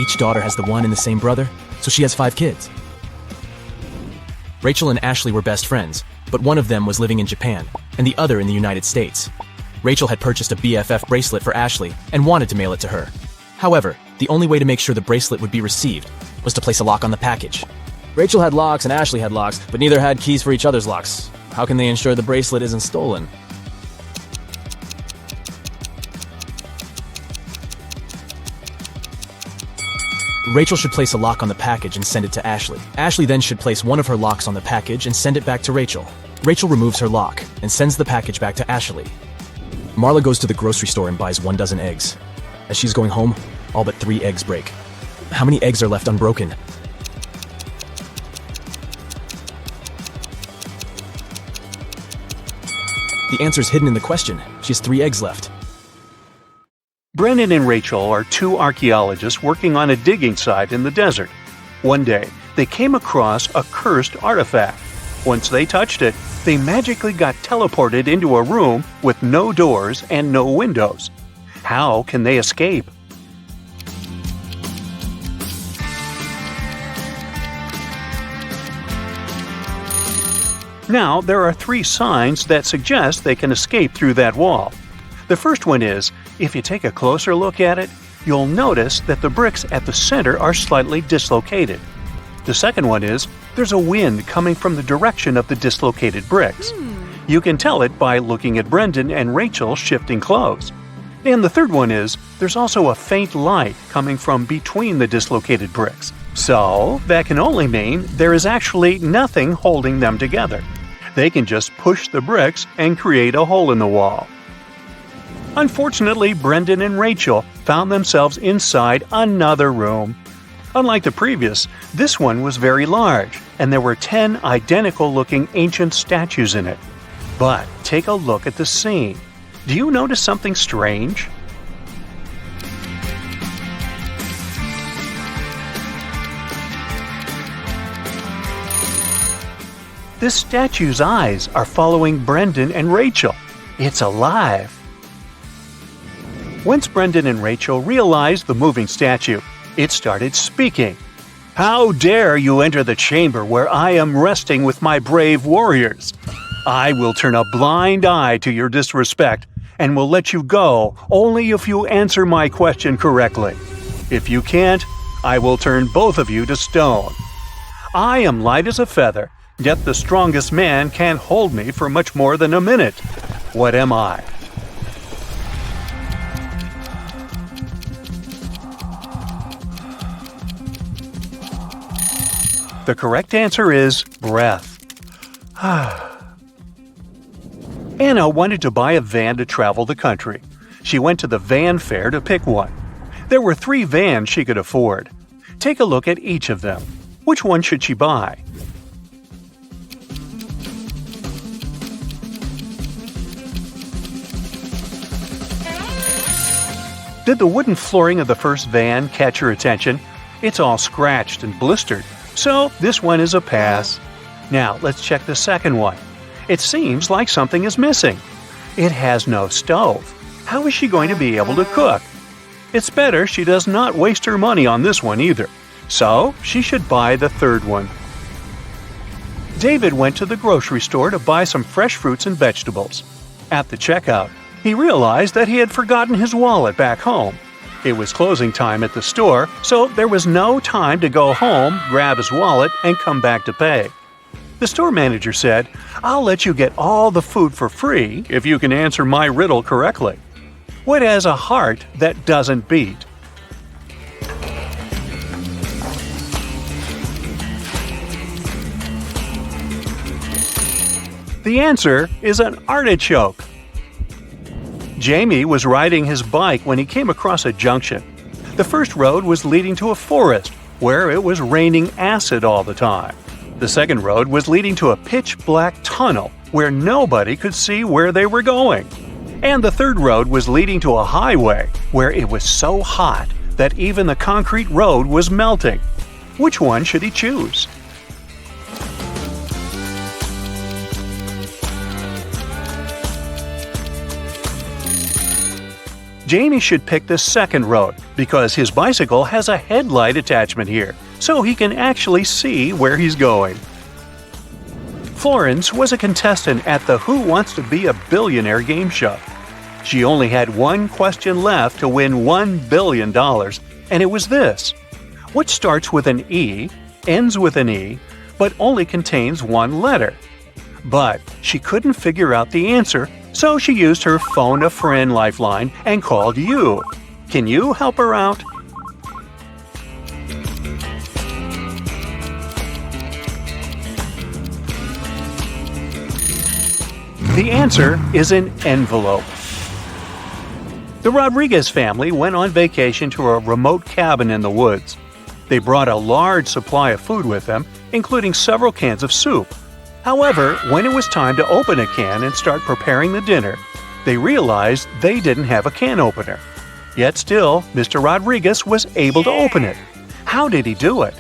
Speaker 5: Each daughter has the one and the same brother, so she has 5 kids. Rachel and Ashley were best friends, but one of them was living in Japan, and the other in the United States. Rachel had purchased a BFF bracelet for Ashley and wanted to mail it to her. However, the only way to make sure the bracelet would be received was to place a lock on the package. Rachel had locks and Ashley had locks, but neither had keys for each other's locks. How can they ensure the bracelet isn't stolen? Rachel should place a lock on the package and send it to Ashley. Ashley then should place one of her locks on the package and send it back to Rachel. Rachel removes her lock and sends the package back to Ashley. Marla goes to the grocery store and buys 1 dozen eggs. As she's going home, all but 3 eggs break. How many eggs are left unbroken? The answer is hidden in the question. She has 3 eggs left.
Speaker 1: Brendan and Rachel are 2 archaeologists working on a digging site in the desert. One day, they came across a cursed artifact. Once they touched it, they magically got teleported into a room with no doors and no windows. How can they escape? Now, there are 3 signs that suggest they can escape through that wall. The first one is, if you take a closer look at it, you'll notice that the bricks at the center are slightly dislocated. The second one is, there's a wind coming from the direction of the dislocated bricks. You can tell it by looking at Brendan and Rachel shifting clothes. And the third one is, there's also a faint light coming from between the dislocated bricks. So, that can only mean there is actually nothing holding them together. They can just push the bricks and create a hole in the wall. Unfortunately, Brendan and Rachel found themselves inside another room. Unlike the previous, this one was very large, and there were 10 identical-looking ancient statues in it. But take a look at the scene. Do you notice something strange? This statue's eyes are following Brendan and Rachel. It's alive. Once Brendan and Rachel realized the moving statue, it started speaking. "How dare you enter the chamber where I am resting with my brave warriors? I will turn a blind eye to your disrespect and will let you go only if you answer my question correctly. If you can't, I will turn both of you to stone. I am light as a feather, yet the strongest man can't hold me for much more than a minute. What am I?" The correct answer is breath. Anna wanted to buy a van to travel the country. She went to the van fair to pick one. There were 3 vans she could afford. Take a look at each of them. Which one should she buy? Did the wooden flooring of the first van catch your attention? It's all scratched and blistered, so this one is a pass. Now let's check the second one. It seems like something is missing. It has no stove. How is she going to be able to cook? It's better she does not waste her money on this one either, so she should buy the third one. David went to the grocery store to buy some fresh fruits and vegetables. At the checkout, he realized that he had forgotten his wallet back home. It was closing time at the store, so there was no time to go home, grab his wallet, and come back to pay. The store manager said, "I'll let you get all the food for free if you can answer my riddle correctly. What has a heart that doesn't beat?" The answer is an artichoke. Jamie was riding his bike when he came across a junction. The first road was leading to a forest where it was raining acid all the time. The second road was leading to a pitch-black tunnel where nobody could see where they were going. And the third road was leading to a highway where it was so hot that even the concrete road was melting. Which one should he choose? Jamie should pick the second road because his bicycle has a headlight attachment here, so he can actually see where he's going. Florence was a contestant at the Who Wants to Be a Billionaire game show. She only had one question left to win $1 billion, and it was this: what starts with an E, ends with an E, but only contains one letter? But she couldn't figure out the answer, so she used her phone-a-friend lifeline and called you. Can you help her out? The answer is an envelope. The Rodriguez family went on vacation to a remote cabin in the woods. They brought a large supply of food with them, including several cans of soup. However, when it was time to open a can and start preparing the dinner, they realized they didn't have a can opener. Yet still, Mr. Rodriguez was able to open it. How did he do it?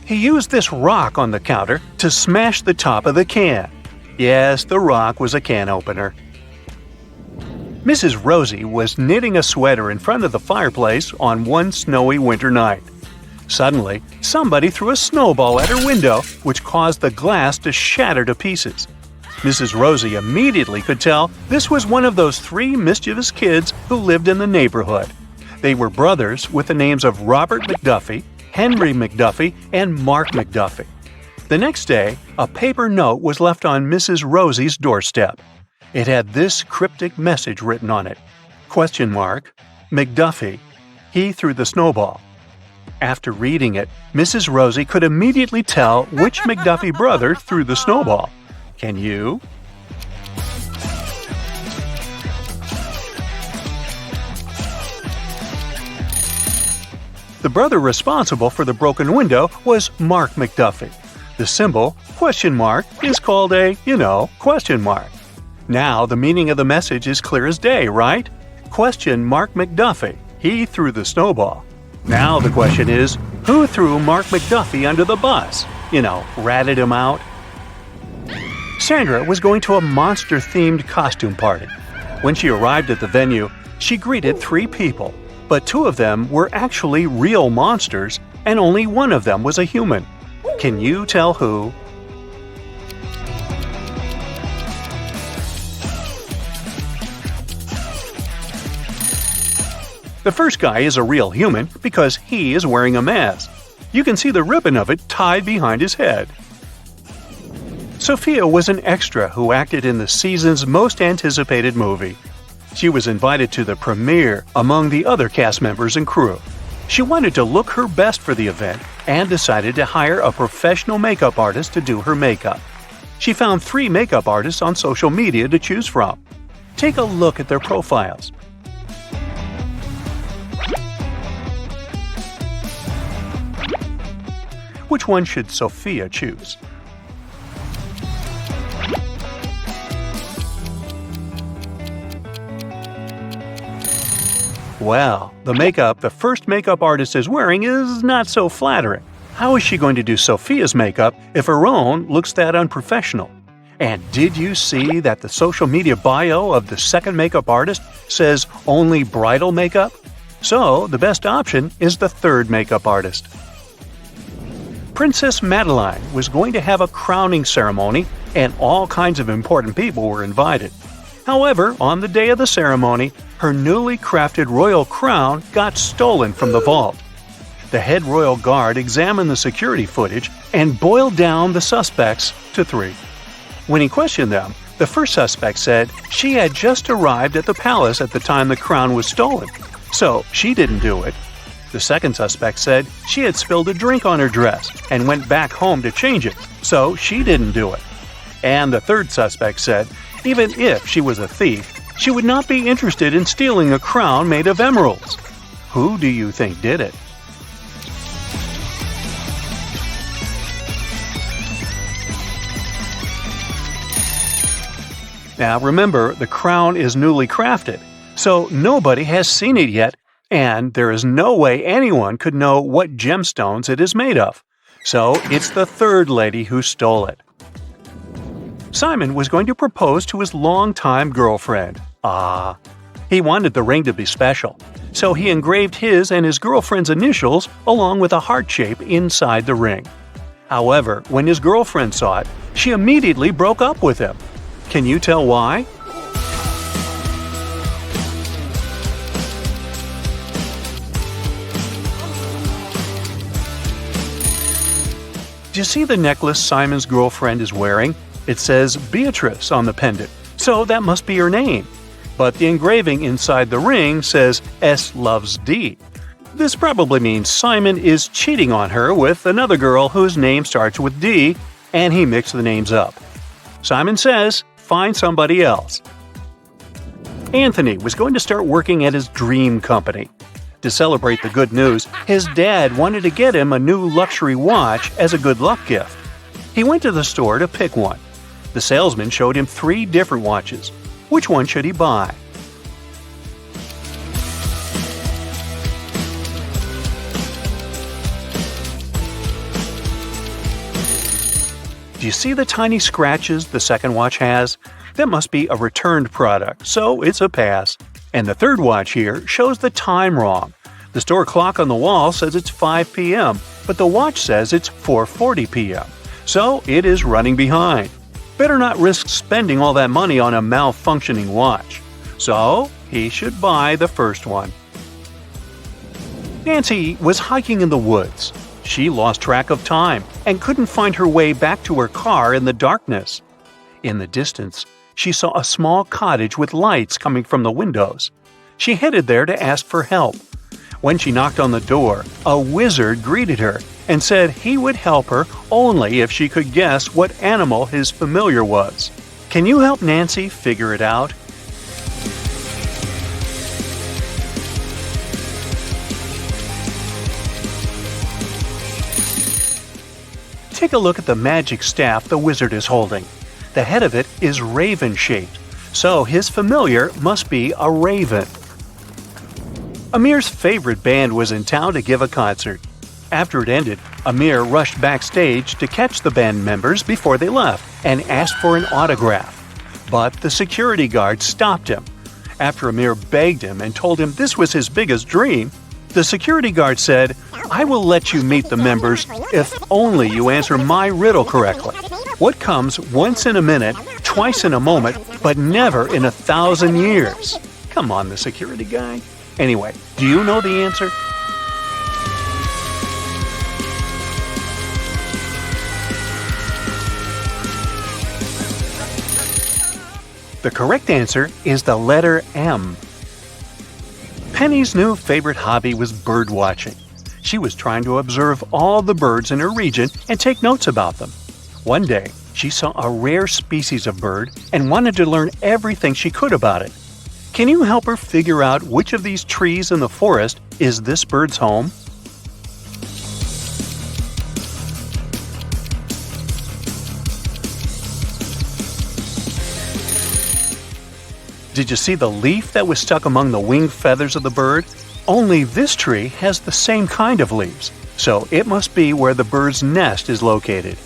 Speaker 1: He used this rock on the counter to smash the top of the can. Yes, the rock was a can opener. Mrs. Rosie was knitting a sweater in front of the fireplace on one snowy winter night. Suddenly, somebody threw a snowball at her window, which caused the glass to shatter to pieces. Mrs. Rosie immediately could tell this was one of those 3 mischievous kids who lived in the neighborhood. They were brothers with the names of Robert McDuffie, Henry McDuffie, and Mark McDuffie. The next day, a paper note was left on Mrs. Rosie's doorstep. It had this cryptic message written on it: ? McDuffie. He threw the snowball. After reading it, Mrs. Rosie could immediately tell which McDuffie brother threw the snowball. Can you? The brother responsible for the broken window was Mark McDuffie. The symbol, ? is called a, question mark. Now the meaning of the message is clear as day, right? ? McDuffie. He threw the snowball. Now the question is, who threw Mark McDuffie under the bus? Ratted him out? Sandra was going to a monster-themed costume party. When she arrived at the venue, she greeted 3 people, but 2 of them were actually real monsters, and only one of them was a human. Can you tell who? The first guy is a real human because he is wearing a mask. You can see the ribbon of it tied behind his head. Sophia was an extra who acted in the season's most anticipated movie. She was invited to the premiere among the other cast members and crew. She wanted to look her best for the event and decided to hire a professional makeup artist to do her makeup. She found 3 makeup artists on social media to choose from. Take a look at their profiles. Which one should Sophia choose? Well, the makeup the first makeup artist is wearing is not so flattering. How is she going to do Sophia's makeup if her own looks that unprofessional? And did you see that the social media bio of the second makeup artist says only bridal makeup? So, the best option is the third makeup artist. Princess Madeline was going to have a crowning ceremony, and all kinds of important people were invited. However, on the day of the ceremony, her newly crafted royal crown got stolen from the vault. The head royal guard examined the security footage and boiled down the suspects to 3. When he questioned them, the first suspect said she had just arrived at the palace at the time the crown was stolen, so she didn't do it. The second suspect said she had spilled a drink on her dress and went back home to change it, so she didn't do it. And the third suspect said even if she was a thief, She would not be interested in stealing a crown made of emeralds. Who do you think did it? Now remember, the crown is newly crafted, so nobody has seen it yet, and there is no way anyone could know what gemstones it is made of. So it's the third lady who stole it. Simon was going to propose to his longtime girlfriend. He wanted the ring to be special, so he engraved his and his girlfriend's initials along with a heart shape inside the ring. However, when his girlfriend saw it, she immediately broke up with him. Can you tell why? Do you see the necklace Simon's girlfriend is wearing? It says Beatrice on the pendant, so that must be her name. But the engraving inside the ring says S loves D. This probably means Simon is cheating on her with another girl whose name starts with D, and he mixed the names up. Simon says, find somebody else. Anthony was going to start working at his dream company. To celebrate the good news, his dad wanted to get him a new luxury watch as a good luck gift. He went to the store to pick one. The salesman showed him 3 different watches. Which one should he buy? Do you see the tiny scratches the second watch has? That must be a returned product, so it's a pass. And the third watch here shows the time wrong. The store clock on the wall says it's 5 p.m., but the watch says it's 4:40 p.m., so it is running behind. Better not risk spending all that money on a malfunctioning watch. So he should buy the first one. Nancy was hiking in the woods. She lost track of time and couldn't find her way back to her car in the darkness. In the distance, she saw a small cottage with lights coming from the windows. She headed there to ask for help. When she knocked on the door, a wizard greeted her and said he would help her only if she could guess what animal his familiar was. Can you help Nancy figure it out? Take a look at the magic staff the wizard is holding. The head of it is raven-shaped, so his familiar must be a raven. Amir's favorite band was in town to give a concert. After it ended, Amir rushed backstage to catch the band members before they left and asked for an autograph. But the security guard stopped him. After Amir begged him and told him this was his biggest dream, the security guard said, "I will let you meet the members if only you answer my riddle correctly. What comes once in a minute, twice in a moment, but never in 1,000 years?" Come on, the security guy. Anyway, do you know the answer? The correct answer is the letter M. Penny's new favorite hobby was bird watching. She was trying to observe all the birds in her region and take notes about them. One day, she saw a rare species of bird and wanted to learn everything she could about it. Can you help her figure out which of these trees in the forest is this bird's home? Did you see the leaf that was stuck among the wing feathers of the bird? Only this tree has the same kind of leaves, so it must be where the bird's nest is located.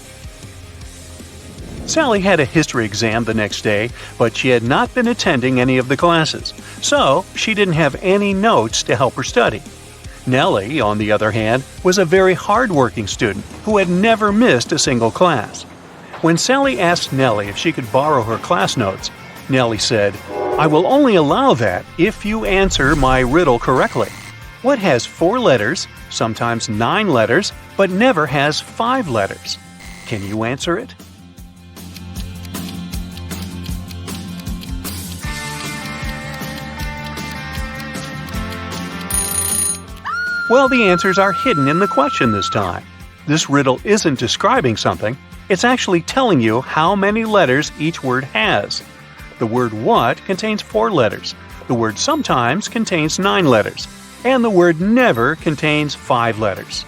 Speaker 1: Sally had a history exam the next day, but she had not been attending any of the classes, so she didn't have any notes to help her study. Nellie, on the other hand, was a very hard-working student who had never missed a single class. When Sally asked Nellie if she could borrow her class notes, Nellie said, "I will only allow that if you answer my riddle correctly. What has 4 letters, sometimes 9 letters, but never has 5 letters? Can you answer it?" Well, the answers are hidden in the question this time. This riddle isn't describing something, it's actually telling you how many letters each word has. The word what contains 4 letters. The word sometimes contains 9 letters. And the word never contains 5 letters.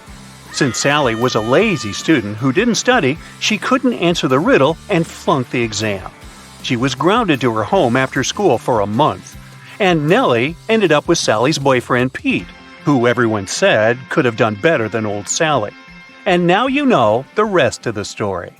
Speaker 1: Since Sally was a lazy student who didn't study, she couldn't answer the riddle and flunked the exam. She was grounded to her home after school for a month. And Nellie ended up with Sally's boyfriend Pete, who everyone said could have done better than old Sally. And now you know the rest of the story.